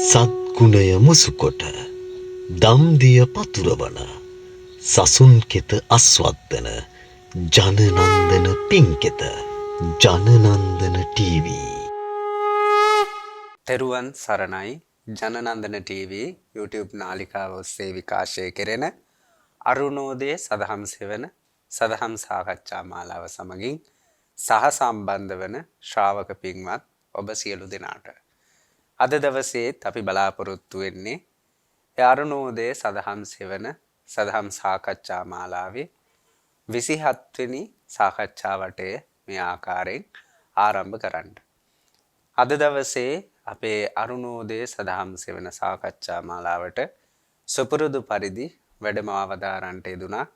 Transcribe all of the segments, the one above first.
සත්ගුණය මුසුකොට දම්දිය පතුරවන සසුන් කෙත අස්වද්දන ජනනන්දන පින්කෙත ජනනන්දන TV. තෙරුවන් සරණයි. ජනනන්දන TV YouTube නාලිකාව ඔස්සේ විකාශය කෙරෙන අරුණෝදය සදහම් සෙවන සදහම් සාකච්ඡා මාලාව සමගින් සහ සම්බන්ධ වන ශ්‍රාවක පින්වත් ඔබ සියලු දෙනාට අද දවසේත් අපි බලාපොරොත්තු වෙන්නේ අරුණෝදය සදහම් සෙවන සදහම් සාකච්ඡා මාලාවේ 27 වෙනි සාකච්ඡා වටය මේ ආකාරයෙන් ආරම්භ කරන්න. අද දවසේ අපේ අරුණෝදය සදහම් සෙවන සාකච්ඡා මාලාවට සුපුරුදු පරිදි වැඩම අවදාරන්නට යෙදුණා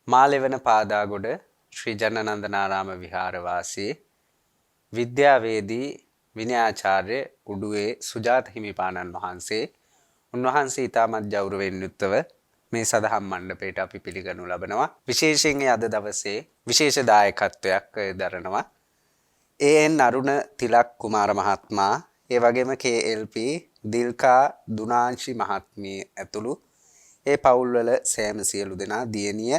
මාලෙවන පාදාගොඩ ශ්‍රී ජනනන්දනාරාම විහාරවාසී විද්‍යාවේදී විනයාචාර්ය උඩුවේ සුජාත හිමිපාණන් වහන්සේ උන්වහන්සේ ඉතාමත් ගෞරවයෙන් යුක්තව මේ සදහම් මණ්ඩපයට අපි පිළිගනු ලබනවා. විශේෂයෙන් අද දවසේ විශේෂ දායකත්වයක් දරනවා AN අරුණ තිලක් කුමාර මහත්මයා, ඒ වගේම KLP දිල්කා දුනාංශි මහත්මිය ඇතුළු ඒ පවුල්වල සෑම සියලු දෙනා, දියණිය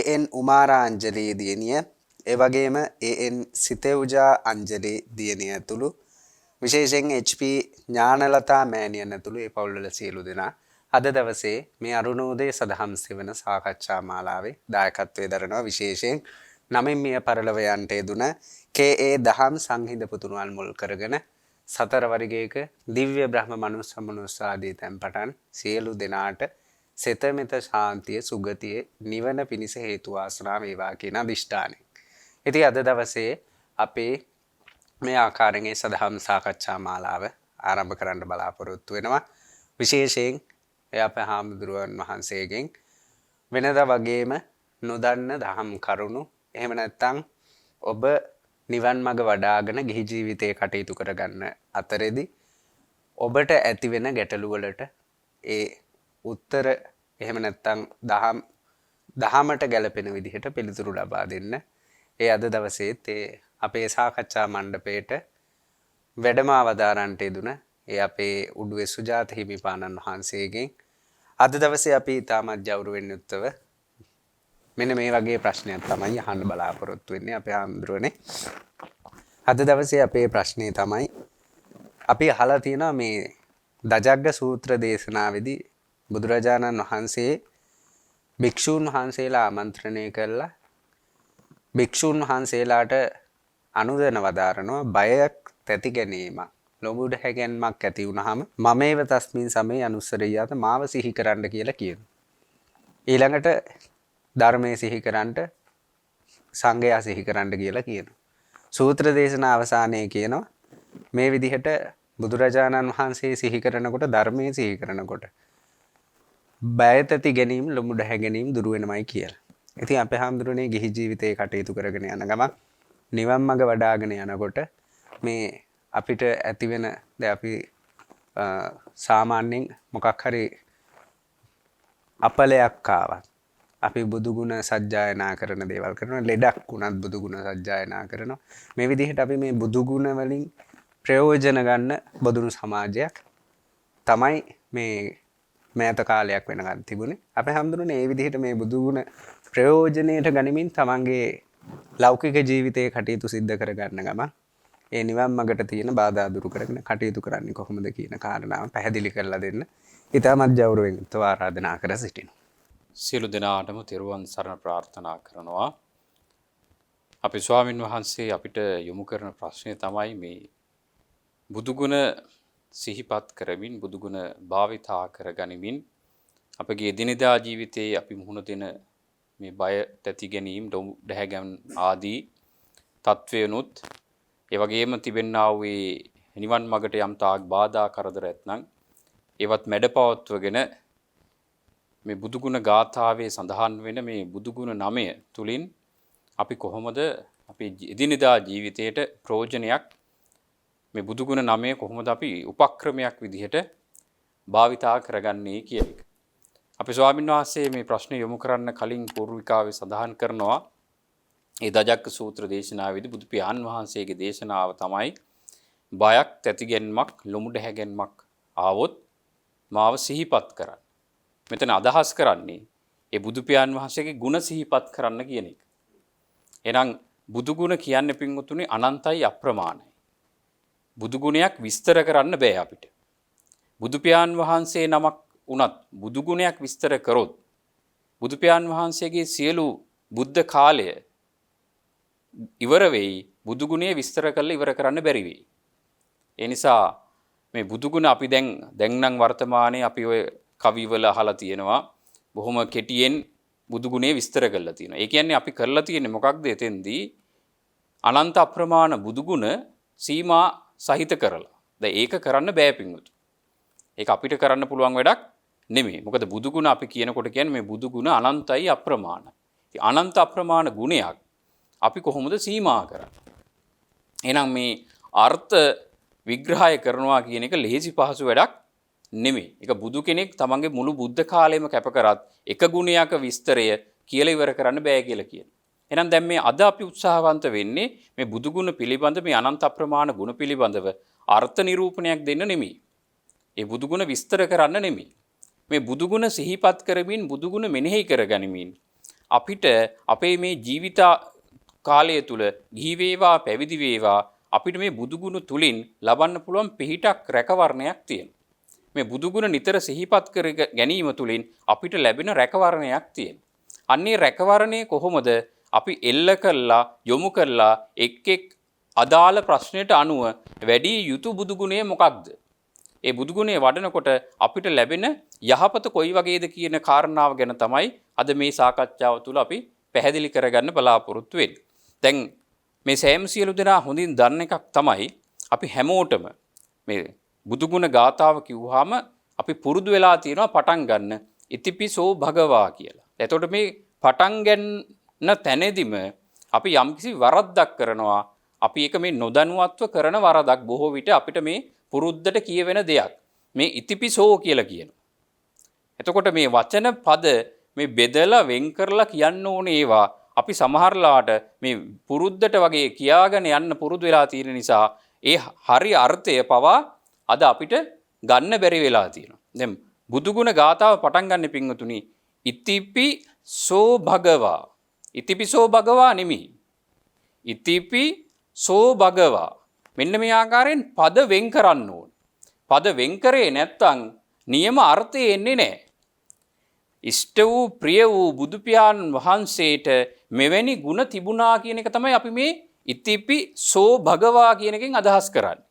AN උමාරා අංජලී දියණිය, ඒ වගේම AN සිතෙව්ජා අංජලී දියණිය ඇතුළු විශේෂයෙන් HP ඥානලතා මෑණියන් ඇතුළු ඒ පවුල්වල සියලු දෙනා අද දවසේ මේ අරුණෝදය සදහම් සෙවන සාකච්ඡා මාලාවේ දායකත්වයේ දරනවා. විශේෂයෙන් නමින් මිය පරලොව යන්ට යෙදුන KA දහම් සංහිඳ පුතුණුවන් මුල් කරගෙන සතර වර්ගයක දිව්‍ය බ්‍රහ්ම මනුස්ස මනුස්සාදී තැන්පටන් සියලු දෙනාට සෙත මෙත ශාන්තිය සුගතිය නිවන පිණිස හේතු වාසනා වේවා කියන අදිෂ්ඨානයෙන්. ඉතින් අද දවසේ අපේ මේ ආකාරයෙන් සදහම් සාකච්ඡා මාලාව ආරම්භ කරන්න බලාපොරොත්තු වෙනවා. විශේෂයෙන් අපේ හාමුදුරුවන් වහන්සේගෙන් වෙනදා වගේම නොදන්න දහම් කරුණු, එහෙම නැත්නම් ඔබ නිවන් මඟ වඩාගෙන ගිහි ජීවිතේ කටයුතු කරගන්න අතරේදී ඔබට ඇති වෙන ගැටලු වලට ඒ උත්තර, එහෙම නැත්නම් දහමට ගැලපෙන විදිහට පිළිතුරු ලබා දෙන්න ඒ අද දවසේත් ඒ අපේ සාකච්ඡා මණ්ඩපයේට වැඩම අවදාරන්නට යෙදුන ඒ අපේ උඩුවේ සුජාත හිමිපාණන් වහන්සේගෙන් අද දවසේ අපි තාමත් ගෞරවයෙන් යුක්තව මෙන්න මේ වගේ ප්‍රශ්නයක් තමයි අහන්න බලාපොරොත්තු වෙන්නේ අපේ ආන්දරනේ. අද දවසේ අපේ ප්‍රශ්නේ තමයි අපි අහලා තියෙනවා මේ දජග්ග සූත්‍ර දේශනාවේදී බුදුරජාණන් වහන්සේ භික්ෂූන් වහන්සේලා ආමන්ත්‍රණය කළා. භික්ෂූන් වහන්සේලාට අනුදැන වදාරනවා බයක් තැති ගැනීමක්, ලොමුඩ හැගැන්මක් ඇති වුනහම මමේව තස්මින් සමේ අනුස්සරියාත මාව සිහි කරන්න කියලා කියනවා. ඊළඟට ධර්මයේ සිහි කරන්නට සංඝයා සිහි කරන්න කියලා කියනවා. සූත්‍ර දේශනා අවසානයේ කියනවා මේ විදිහට බුදුරජාණන් වහන්සේ සිහි කරනකොට, ධර්මයේ සිහි කරනකොට බය තැති ගැනීම, ලොමුඩ හැගැනීම දුරු වෙනමයි කියලා. ඉතින් අපේ හාමුදුරනේ ගිහි ජීවිතේ කටයුතු කරගෙන යන ගමන් නිවන් මඟ වඩාගෙන යනකොට මේ අපිට ඇති වෙන අපි සාමාන්‍යයෙන් මොකක් හරි අපලයක් ආවත් අපි බුදුගුණ සජ්ජායනා කරන දේවල් කරනවා. ලෙඩක් වුණත් බුදුගුණ සජ්ජායනා කරනවා. මේ විදිහට අපි මේ බුදුගුණ වලින් ප්‍රයෝජන ගන්න බොදුණු සමාජයක් තමයි මේ මෑත කාලයක් වෙනකන් තිබුණේ. අපේ හැමදෙරෝනේ මේ විදිහට මේ බුදුගුණ ප්‍රයෝජනයට ගනිමින් තමන්ගේ ලෞකික ජීවිතයේ කටයුතු සිද්ධ කරගන්න ගමන් ඒ නිවන් මඟට තියෙන බාධා දුරු කරගෙන කටයුතු කරන්නේ කොහොමද කියන කාරණාව පැහැදිලි කරලා දෙන්න ඉතාමත් ගෞරවයෙන් යුක්තව ආරාධනා කර සිටිනවා. සියලු දෙනාටම තෙරුවන් සරණ ප්‍රාර්ථනා කරනවා. අපේ ස්වාමින් වහන්සේ අපිට යොමු කරන ප්‍රශ්නය තමයි මේ බුදුගුණ සිහිපත් කරමින්, බුදුගුණ භාවිතා කරගනිමින් අපගේ එදිනෙදා ජීවිතයේ අපි මුහුණ දෙන මේ බය තැති ගැනීම, දැහැගැන් ආදී තත්වයනුත් ඒ වගේම තිබෙන්නා වූ නිවන් මඟට යම් තාක් බාධා කරදර ඇතනම් ඒවත් මැඩපවත්වගෙන මේ බුදුගුණ ගාථාවේ සඳහන් වෙන මේ බුදුගුණ 9 තුලින් අපි කොහොමද අපේ එදිනෙදා ජීවිතයට ප්‍රයෝජනයක් මේ බුදුගුණ 9 කොහොමද අපි උපක්‍රමයක් විදිහට භාවිතා කරගන්නේ කියන එක. අපි ස්වාමීන් වහන්සේ මේ ප්‍රශ්නේ යොමු කරන්න කලින් පූර්විකාවේ සඳහන් කරනවා ඒ දජග්ග සූත්‍ර දේශනාවේදී බුදු පියාණන් වහන්සේගේ දේශනාව තමයි බයක් තැතිගැන්මක් ලොමුඩ හැගැන්මක් ආවොත් මාව සිහිපත් කරන්න. මෙතන අදහස් කරන්නේ ඒ බුදු පියාණන් වහන්සේගේ ගුණ සිහිපත් කරන්න කියන එක. එහෙනම් බුදු ගුණ කියන්නේ පින්වතුනි අනන්තයි අප්‍රමාණයි. බුදු ගුණයක් විස්තර කරන්න බෑ අපිට. බුදු පියාණන් වහන්සේ නමක් වුණත් බුදු ගුණයක් විස්තර කරොත් බුදු පියාණන් වහන්සේගේ සියලු බුද්ධ කාලය ඉවර වෙයි. බුදු ගුණය විස්තර කරලා ඉවර කරන්න බැරි වෙයි. ඒ නිසා මේ බුදු ගුණ අපි දැන් නම් වර්තමානයේ අපි ඔය කවිවල අහලා තියෙනවා. බොහොම කෙටියෙන් බුදු ගුණය විස්තර කරලා තියෙනවා. ඒ කියන්නේ අපි කරලා තියෙන්නේ මොකක්ද එතෙන්දී අනන්ත අප්‍රමාණ බුදු ගුණ සීමා සහිත කරලා. දැන් ඒක කරන්න බෑ පින්වතුනි. ඒක අපිට කරන්න පුළුවන් වැඩක් නෙමෙයි. මොකද බුදු ගුණ අපි කියනකොට කියන්නේ මේ බුදු ගුණ අනන්තයි අප්‍රමාණයි. ඉතින් අනන්ත අප්‍රමාණ ගුණයක් අපි කොහොමද සීමා කරන්නේ? එහෙනම් මේ අර්ථ විග්‍රහය කරනවා කියන එක ලේසි පහසු වැඩක් නෙමෙයි. ඒක බුදු කෙනෙක් තමන්ගේ මුළු බුද්ධ කාලෙම කැප කරත් එක ගුණයක විස්තරය කියලා ඉවර කරන්න බෑ කියලා කියනවා. එහෙනම් දැන් මේ අද අපි උත්සාහවන්ත වෙන්නේ මේ බුදු ගුණ පිළිබඳ මේ අනන්ත අප්‍රමාණ ගුණ පිළිබඳව අර්ථ නිරූපණයක් දෙන්න නෙමෙයි. ඒ බුදු ගුණ විස්තර කරන්න නෙමෙයි. මේ බුදු ගුණ සිහිපත් කරමින් බුදු ගුණ මෙනෙහි කරගනිමින් අපිට අපේ මේ ජීවිත කාලය තුල ගිහි වේවා පැවිදි වේවා අපිට මේ බුදු ගුණ තුලින් ලබන්න පුළුවන් පිහිටක් රැකවරණයක් තියෙනවා. මේ බුදු ගුණ නිතර සිහිපත් කර ගැනීම තුලින් අපිට ලැබෙන රැකවරණයක් තියෙනවා. අන්නේ රැකවරණය කොහොමද අපි එල්ල කළා යොමු කළා එක් අදාළ ප්‍රශ්නයට අනුව වැඩි යුතු බුදු ගුණය මොකක්ද? ඒ බුදු ගුණය වඩනකොට අපිට ලැබෙන යහපත කොයි වගේද කියන කාරණාව ගැන තමයි අද මේ සාකච්ඡාව තුළ අපි පැහැදිලි කරගන්න බලාපොරොත්තු වෙන්නේ. දැන් මේ සෑම සියලු දෙනා හොඳින් දන්න එකක් තමයි අපි හැමෝටම මේ බුදු ගුණ ගාථාව කිව්වහම අපි පුරුදු වෙලා තියෙනවා පටන් ගන්න ඉතිපිසෝ භගවා කියලා. එතකොට මේ පටන් ගන්න තැනදීම අපි යම්කිසි වරද්දක් කරනවා. අපි ඒක මේ නොදැනුවත්ව කරන වරදක් බොහෝ විට අපිට මේ පුරුද්දට කියවෙන දෙයක්. මේ ඉතිපිසෝ කියලා කියනවා. එතකොට මේ වචන පද මේ බෙදලා වෙන් කරලා කියන්න ඕනේ ඒවා අපි සමහරලාට මේ පුරුද්දට වගේ කියාගෙන යන්න පුරුදු වෙලා තියෙන නිසා ඒ හරි අර්ථය පවා අද අපිට ගන්න බැරි වෙලා තියෙනවා. දැන් බුදු ගුණ ගාථාව පටන් ගන්න පින්වතුනි ඉතිපිසෝ භගවා. ඉතිපිසෝ භගවා නෙමෙයි. ඉතිපිසෝ භගවා. මෙන්න මේ ආකාරයෙන් පද වෙන් කරන්න ඕන. පද වෙන් කරේ නැත්නම් නියම අර්ථය එන්නේ නැහැ. ඉෂ්ට වූ ප්‍රිය වූ බුදු පියාණන් වහන්සේට මෙවැනි ගුණ තිබුණා කියන එක තමයි අපි මේ ඉතිපිසෝ භගවා කියන එකෙන් අදහස් කරන්නේ.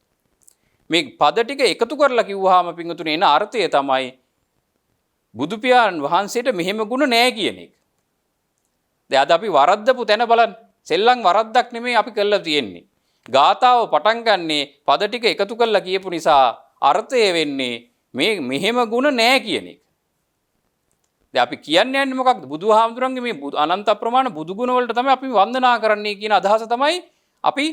මේ පද ටික එකතු කරලා කිව්වහම පින්වතුනි එන අර්ථය තමයි බුදු පියාණන් වහන්සේට මෙහෙම ගුණ නැහැ කියන එක. දැන් අද අපි වරද්දපු තැන බලන්න. සෙල්ලම් වරද්දක් නෙමෙයි අපි කරලා තියෙන්නේ. ගාථාව පටන් ගන්නේ පද ටික එකතු කරලා කියපු නිසා අර්ථය වෙන්නේ මේ මෙහෙම ගුණ නැහැ කියන එක. දැන් අපි කියන්නේ මොකක්ද? බුදුහාමුදුරන්ගේ මේ අනන්ත අප්‍රමාණ බුදු ගුණ වලට තමයි අපි වන්දනා කරන්නේ කියන අදහස තමයි අපි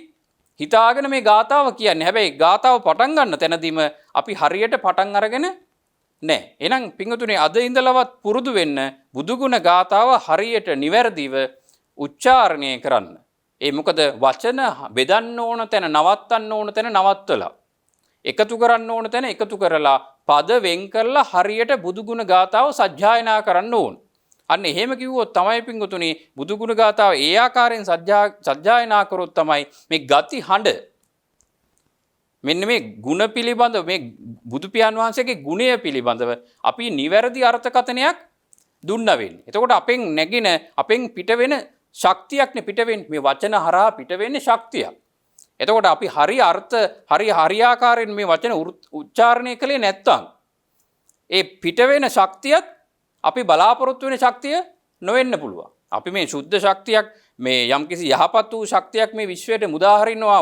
හිතාගෙන මේ ගාථාව කියන්නේ. හැබැයි ගාථාව පටන් ගන්න තැනදීම අපි හරියට පටන් අරගෙන නැහැ. එහෙනම් පින්වතුනි අද ඉඳලවත් පුරුදු වෙන්න බුදු ගුණ ගාථාව හරියට නිවැරදිව උච්චාරණය කරන්න. ඒ මොකද වචන බෙදන්න ඕන තැන නවත්තන්න ඕන තැන නවත්තලා එකතු කරන්න ඕන තැන එකතු කරලා පද වෙන් කරලා හරියට බුදු ගුණ ගාථාව සජ්ජායනා කරන්න ඕන. අන්න එහෙම කිව්වොත් තමයි පින්වතුනි බුදු ගුණ ගාථාව ඒ ආකාරයෙන් සජ්ජායනා කරොත් තමයි මේ ගති හඬ මෙන්න මේ ගුණ පිළිබඳව මේ බුදු පියාණන් වහන්සේගේ ගුණය පිළිබඳව අපි නිවැරදි අර්ථකථනයක් දුන්න වෙන්නේ. එතකොට අපෙන් නැගින අපෙන් පිට වෙන ශක්තියක්නේ පිට වෙන්නේ. මේ වචන හරහා පිට වෙන්නේ ශක්තියක්. එතකොට අපි හරි අර්ථ හරියාකාරයෙන් මේ වචන උච්චාරණය කළේ නැත්නම් ඒ පිට වෙන ශක්තියත් අපි බලාපොරොත්තු වෙන ශක්තිය නොවෙන්න පුළුවන්. අපි මේ ශුද්ධ ශක්තියක් මේ යම්කිසි යහපත් වූ ශක්තියක් මේ විශ්වයට මුදා හරිනවා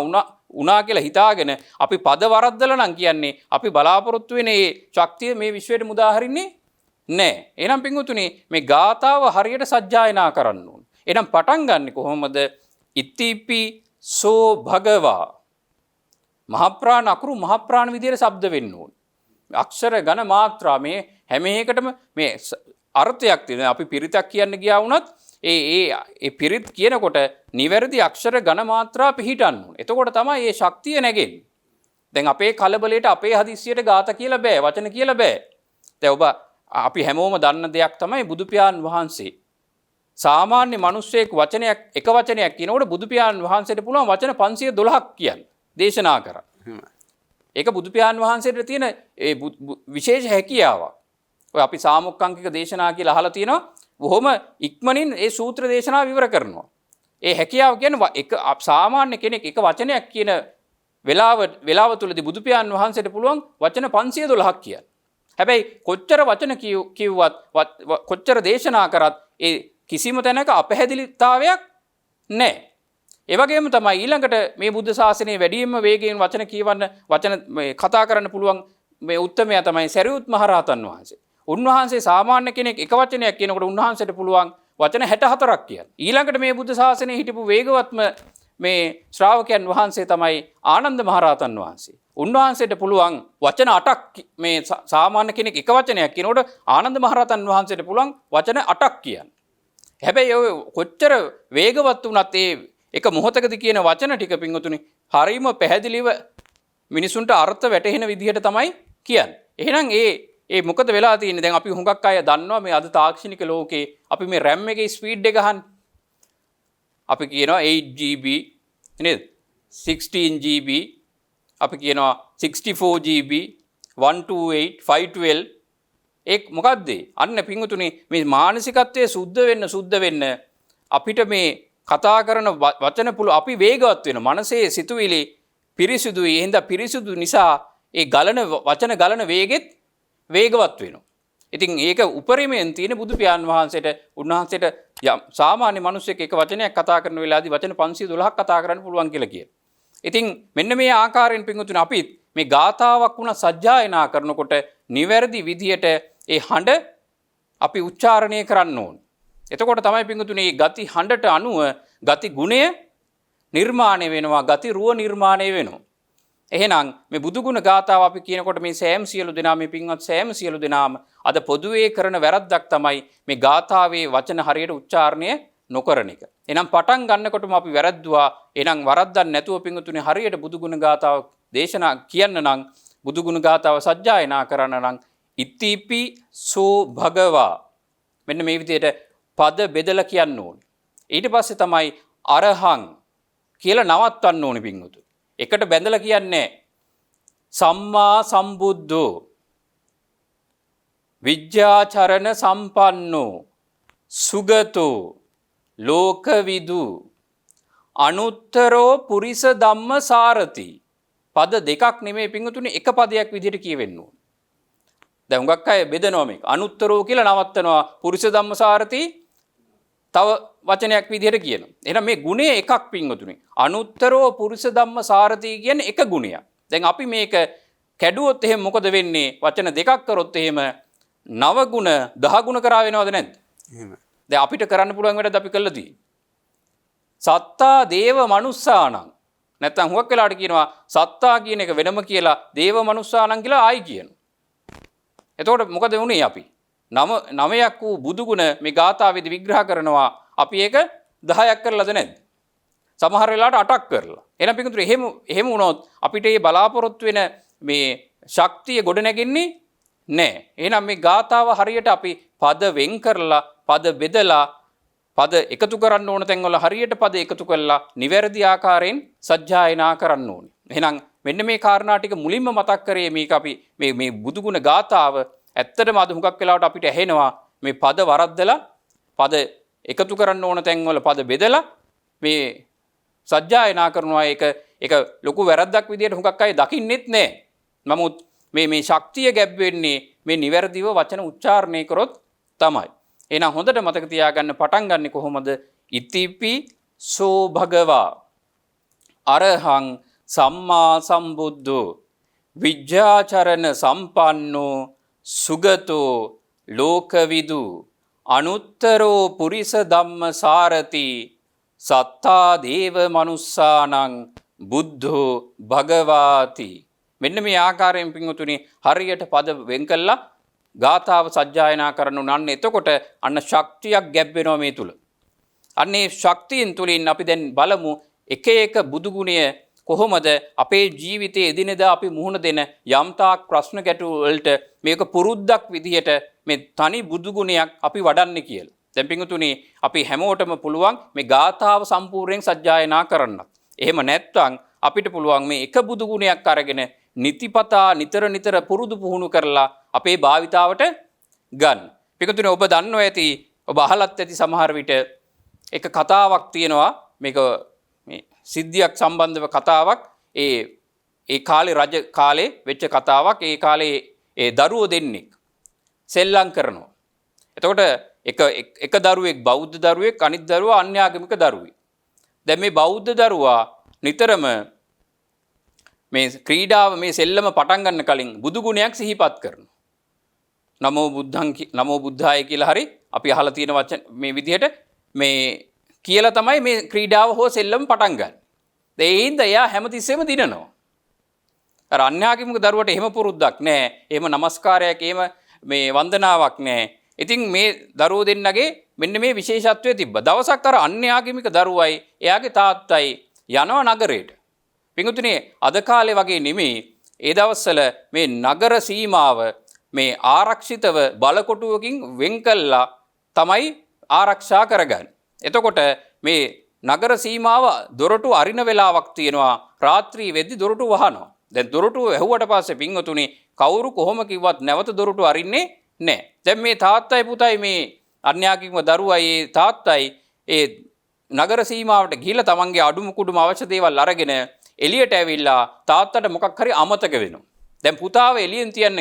උනා කියලා හිතාගෙන අපි පද වරද්දලා නම් කියන්නේ අපි බලාපොරොත්තු වෙන මේ ශක්තිය මේ විශ්වයට මුදා හරින්නේ නැහැ. එහෙනම් පින්වතුනි මේ ගාථාව හරියට සජ්ජායනා කරන්න ඕන. එහෙනම් පටන් ගන්නෙ කොහොමද? ඉතිපිසෝ භගවා. මහප්‍රාණ අකුරු මහප්‍රාණ විදියට ශබ්ද වෙන්න ඕන. අක්ෂර ඝන මාත්‍රා මේ හැම එකටම මේ අර්ථයක් තියෙනවා. අපි පිරිතක් කියන්න ගියා වුණත් ඒ පිරිත් කියනකොට නිවැරදි අක්ෂර ඝන මාත්‍රා පිහිටන්න ඕන. එතකොට තමයි මේ ශක්තිය නැගෙන්නේ. දැන් අපේ කලබලයට අපේ හදිස්සියට ගාත කියලා බෑ, වචන කියලා බෑ. දැන් ඔබ අපි හැමෝම දන්න දෙයක් තමයි බුදු පියාණන් වහන්සේ. සාමාන්‍ය මිනිස්සෙක් වචනයක් එක වචනයක් කියනකොට බුදු පියාණන් වහන්සේට පුළුවන් වචන 512ක් කියන්න දේශනා කරා. ඒක බුදු පියාණන් වහන්සේට තියෙන ඒ විශේෂ හැකියාවක්. ඔය අපි සාමුක්කාංකික දේශනා කියලා අහලා තියෙනවා. බොහොම ඉක්මනින් ඒ සූත්‍ර දේශනාව විවර කරනවා. ඒ හැකියාව කියන්නේ එක සාමාන්‍ය කෙනෙක් එක වචනයක් කියන වෙලාව තුලදී බුදු පියාණන් වහන්සේට පුළුවන් වචන 512ක් කියන්න. හැබැයි කොච්චර වචන කිව්වත් කොච්චර දේශනා කරත් ඒ කිසිම තැනක අපැහැදිලිතාවයක් නැහැ. ඒ වගේම තමයි ඊළඟට මේ බුද්ධ ශාසනයේ වැඩිම වේගයෙන් වචන කියවන්න වචන කතා කරන්න පුළුවන් මේ උත්තමයා තමයි සරියුත් මහරහතන් වහන්සේ. උන්වහන්සේ සාමාන්‍ය කෙනෙක් එක වචනයක් කියනකොට උන්වහන්සේට පුළුවන් වචන 64ක් කියන්න. ඊළඟට මේ බුද්ධ ශාසනයේ හිටපු වේගවත්ම මේ ශ්‍රාවකයන් වහන්සේ තමයි ආනන්ද මහරහතන් වහන්සේ. උන්වහන්සේට පුළුවන් වචන 8ක් මේ සාමාන්‍ය කෙනෙක් එක වචනයක් කියනකොට ආනන්ද මහරහතන් වහන්සේට පුළුවන් වචන 8ක් කියන්න. හැබැයි ඔය කොච්චර වේගවත් වුණත් ඒ එක මොහොතකදී කියන වචන ටික පින්වතුනි හරීම පැහැදිලිව මිනිසුන්ට අර්ථ වැටහෙන විදිහට තමයි කියන්නේ. එහෙනම් ඒ මොකද වෙලා තියෙන්නේ? දැන් අපි හුඟක් අය දන්නවා මේ අද තාක්ෂණික ලෝකේ අපි මේ RAM එකේ ස්පීඩ් එක ගන්න. අපි කියනවා 8GB නේද? 16GB අපි කියනවා 64GB 128 512 ඒක මොකද්ද? අන්න පින්වතුනි මේ මානසිකත්වයේ සුද්ධ වෙන්න අපිට මේ කතා කරන වචන පුළු අපි වේගවත් වෙන මනසේ සිතුවිලි පිරිසුදුයි. එහෙනම් පිරිසුදු නිසා ඒ වචන ගලන වේගෙත් වේගවත් වෙනවා. ඉතින් ඒක උපරිමයෙන් තියෙන බුදු පියාණන් වහන්සේට උන්වහන්සේට සාමාන්‍ය මිනිස්සෙක් එක වචනයක් කතා කරන වෙලාවදී වචන 512ක් කතා කරන්න පුළුවන් කියලා කියනවා. ඉතින් මෙන්න මේ ආකාරයෙන් පින්වතුනි අපිත් මේ ගාථාවක් වුණා සජ්ජායනා කරනකොට නිවැරදි විදියට ඒ හඬ අපි උච්චාරණය කරන්න ඕනේ. එතකොට තමයි පින්වතුනි මේ ගති හඬට අනුව ගති ගුණය නිර්මාණය වෙනවා, ගති රුව නිර්මාණය වෙනවා. එහෙනම් මේ බුදු ගුණ ගාථාව අපි කියනකොට මේ සෑම සියලු දෙනා මේ පින්වත් සෑම සියලු දෙනාම අද පොදුවේ කරන වැරද්දක් තමයි මේ ගාථාවේ වචන හරියට උච්චාරණය නොකරන එක. එහෙනම් පටන් ගන්නකොටම අපි වැරද්දුවා. එහෙනම් වරද්දක් නැතුව පින්වතුනි හරියට බුදු ගුණ ගාථාව දේශනා කියන්න නම් බුදු ගුණ ගාථාව සජ්ජායනා කරන්න නම් ඉතිපි සෝ භගවා මෙන්න මේ විදිහට පද බෙදලා කියන්න ඕනේ. ඊට පස්සේ තමයි අරහං කියලා නවත්තන්න ඕනේ පින්වතුනි. එකට බැඳලා කියන්නේ සම්මා සම්බුද්ධෝ විද්‍යාචරණ සම්පන්නෝ සුගතෝ ලෝකවිදු අනුත්තරෝ පුරිස ධම්ම සාරති. පද දෙකක් නෙමෙයි පින්වතුනි එක පදයක් විදිහට කියවෙන්න ඕනේ. දැන් හුඟක් අය බෙදනවා මේක. අනුත්තරෝ කියලා නවත්තනවා. පුරිස ධම්ම සාරති තව වචනයක් විදිහට කියනවා. එහෙනම් මේ ගුණය එකක් පින්වතුනි. අනුත්තරෝ පුරුෂ ධම්ම සාරති කියන්නේ එක ගුණයක්. දැන් අපි මේක කැඩුවොත් එහෙම මොකද වෙන්නේ? වචන දෙකක් කරොත් එහෙම 9 ගුණ 10 ගුණ කරා වෙනවද නැද්ද? එහෙම. දැන් අපිට කරන්න පුළුවන් වැඩද අපි කළා තියෙන්නේ. සත්තා දේව මනුස්සානං. නැත්තම් හුඟක් වෙලාවට කියනවා සත්තා කියන එක වෙනම කියලා දේව මනුස්සානං කියලා ආයි කියනවා. එතකොට මොකද වුනේ අපි? 9ක් වූ බුදු ගුණ මේ ගාථාවේදී විග්‍රහ කරනවා. අපි ඒක 10ක් කරලාද නැද්ද? සමහර වෙලාවට 8ක් කරලා. එහෙනම් පිටුතුරේ එහෙම වුණොත් අපිට මේ බලාපොරොත්තු වෙන මේ ශක්තිය ගොඩ නැගින්නේ නැහැ. එහෙනම් මේ ගාථාව හරියට අපි පද වෙන් කරලා පද බෙදලා පද එකතු කරන්න ඕන තැන්වල හරියට පද එකතු කරලා නිවැරදි ආකාරයෙන් සජ්ජායනා කරන්න ඕනේ. එහෙනම් මෙන්න මේ කාරණා ටික මුලින්ම මතක් කරේ මේක අපි මේ බුදු ගුණ ගාථාව ඇත්තටම අද හුඟක් වෙලාවට අපිට ඇහෙනවා මේ පද වරද්දලා පද එකතු කරන්න ඕන තැන්වල පද බෙදලා මේ සජ්ජායනා කරනවා. ඒක ලොකු වැරද්දක් විදියට හුඟක් අය දකින්නෙත් නැහැ. නමුත් මේ ශක්තිය ගැබ් වෙන්නේ මේ නිවැරදිව වචන උච්චාරණය කරොත් තමයි. එහෙනම් හොඳට මතක තියාගන්න පටන් ගන්නෙ කොහොමද? ඉතිපි සෝ භගවා අරහං සම්මා සම්බුද්ධෝ විද්‍යාචරණ සම්පන්නෝ සුගතෝ ලෝකවිදු අනුත්තරෝ පුරිස ධම්ම සාරති සත්තා දේව මනුස්සානං බුද්ධෝ භගවාති. මෙන්න මේ ආකාරයෙන් පින්වතුනි හරියට පද වෙන් කළා ගාථාව සජ්ජායනා කරනු නම් එතකොට අන්න ශක්තියක් ගැබ් වෙනවා මේ තුල. අන්නේ ශක්තියින් තුලින් අපි දැන් බලමු එක එක බුදු ගුණය කොහොමද අපේ ජීවිතයේ එදිනෙදා අපි මුහුණ දෙන යම්තාක් ප්‍රශ්න ගැටළු වලට මේක පුරුද්දක් විදිහට මේ තනි බුදු ගුණයක් අපි වඩන්නේ කියලා. දැන් පිංගුතුනි අපි හැමෝටම පුළුවන් මේ ගාථාව සම්පූර්ණයෙන් සජ්ජායනා කරන්න. එහෙම නැත්නම් අපිට පුළුවන් මේ එක බුදු ගුණයක් අරගෙන නිතිපතා නිතර පුරුදු පුහුණු කරලා අපේ භාවිතාවට ගන්න. පිංගුතුනි ඔබ දන්නවා ඇති ඔබ අහලත් ඇති සමහර විට එක කතාවක් තියෙනවා මේක මේ සිද්ධියක් සම්බන්ධව කතාවක් ඒ කාලේ රජ කාලේ වෙච්ච කතාවක්. ඒ කාලේ ඒ දරුවෝ දෙන්නෙක් සෙල්ලම් කරනවා. එතකොට එක දරුවෙක් බෞද්ධ දරුවෙක් අනිත් දරුවා අන්‍යාගමික දරුවෙක්. දැන් මේ බෞද්ධ දරුවා නිතරම මේ ක්‍රීඩාව මේ සෙල්ලම පටන් ගන්න කලින් බුදු ගුණයක් සිහිපත් කරනවා. නමෝ බුද්ධාය කියලා හරි අපි අහලා තියෙන වචන මේ විදිහට මේ කියලා තමයි මේ ක්‍රීඩාව හෝ සෙල්ලම පටන් ගන්න. ඒ හින්දා එයා හැමතිස්සෙම දිනනවා. අර අන්‍යාගමික දරුවට එහෙම පුරුද්දක් නැහැ. එහෙම নমස්කාරයක් එහෙම මේ වන්දනාවක් නැහැ. ඉතින් මේ දරුවෝ දෙන්නගේ මෙන්න මේ විශේෂත්වය තිබ්බා. දවසක් අර අන්‍යාගමික දරුවයි එයාගේ තාත්තයි යනවා නගරයට. පිංගුතුනේ අද කාලේ වගේ නෙමෙයි. ඒ දවස්වල මේ නගර සීමාව මේ ආරක්ෂිතව බලකොටුවකින් වෙන් කළා තමයි ආරක්ෂා කරගන්නේ. එතකොට මේ නගර සීමාව දොරටු අරින වෙලාවක් තියෙනවා. රාත්‍රී වෙද්දි දොරටු වහනවා. දැන් දොරටු ඇහුවට පස්සේ පිංගුතුනේ කවුරු කොහොම කිව්වත් නැවත දොරටු අරින්නේ නැහැ. දැන් මේ තාත්තයි පුතයි මේ අන්‍යාගමික දරුවයි ඒ තාත්තයි ඒ නගර සීමාවට ගිහිල්ලා තමන්ගේ අඩුම කුඩුම අවශ්‍ය දේවල් අරගෙන එළියට ඇවිල්ලා තාත්තට මොකක් හරි අමතක වෙනවා. දැන් පුතාව එළියෙන් තියන්න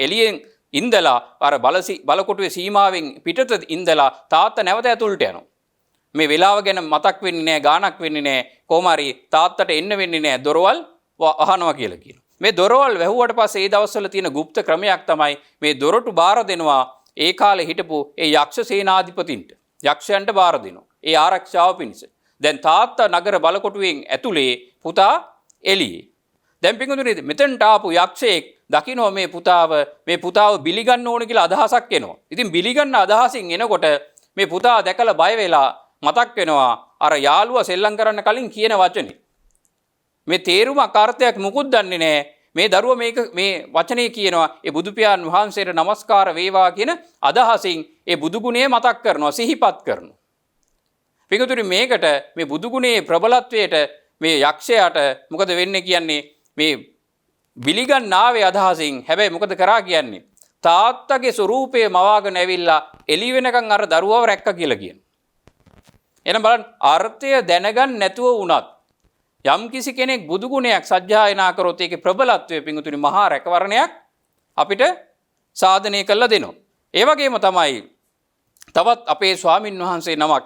එළියෙන් ඉඳලා අර බලකොටුවේ සීමාවෙන් පිටත ඉඳලා තාත්තා නැවත ඇතුළට යනවා. මේ වෙලාව ගැන මතක් වෙන්නේ නැහැ, ගාණක් වෙන්නේ නැහැ. කොහොම හරි තාත්තට එන්න වෙන්නේ නැහැ. දොරවල් වහනවා කියලා කියනවා. මේ දොරවල් වැහුවට පස්සේ ඒ දවස්වල තියෙන গুপ্ত ක්‍රමයක් තමයි මේ දොරටු බාර දෙනවා ඒ කාලේ හිටපු ඒ යක්ෂ සේනාධිපතින්ට. යක්ෂයන්ට බාර දෙනවා. ඒ ආරක්ෂාව පිණිස. දැන් තාත්තා නගර බලකොටුවෙන් ඇතුලේ පුතා එළියේ. දැන් පිංගුතුනි මෙතනට ආපු යක්ෂයෙක් දකින්න මේ පුතාව බිලිගන්න ඕන කියලා අදහසක් එනවා. ඉතින් බිලිගන්න අදහසින් එනකොට මේ පුතා දැකලා බය වෙලා මතක් වෙනවා අර යාළුවා සෙල්ලම් කරන්න කලින් කියන වචනේ. මේ තේරුමක් අර්ථයක් මුකුත් දන්නේ නැහැ. මේ දරුවා මේ වචනේ කියනවා ඒ බුදු පියාණන් වහන්සේට নমස්කාර වේවා කියන අදහසින් ඒ බුදු ගුණය මතක් කරනවා, සිහිපත් කරනවා. පිටුතුනි මේකට මේ බුදු ගුණයේ ප්‍රබලත්වයට මේ යක්ෂයාට මොකද වෙන්නේ කියන්නේ මේ බිලිගන්නාවේ අදහසින් හැබැයි මොකද කරා කියන්නේ තාත්තගේ ස්වරූපය මවාගෙන ඇවිල්ලා එළි වෙනකන් අර දරුවව රැක්ක කියලා කියනවා. එහෙනම් බලන්න අර්ථය දැනගන්න නැතුව වුණත් යම් කිසි කෙනෙක් බුදු ගුණයක් සජ්ජායනා කරොත් ඒකේ ප්‍රබලත්වය පිංගුතුනි මහා රැකවරණයක් අපිට සාධනය කරලා දෙනවා. ඒ වගේම තමයි තවත් අපේ ස්වාමින් වහන්සේ නමක්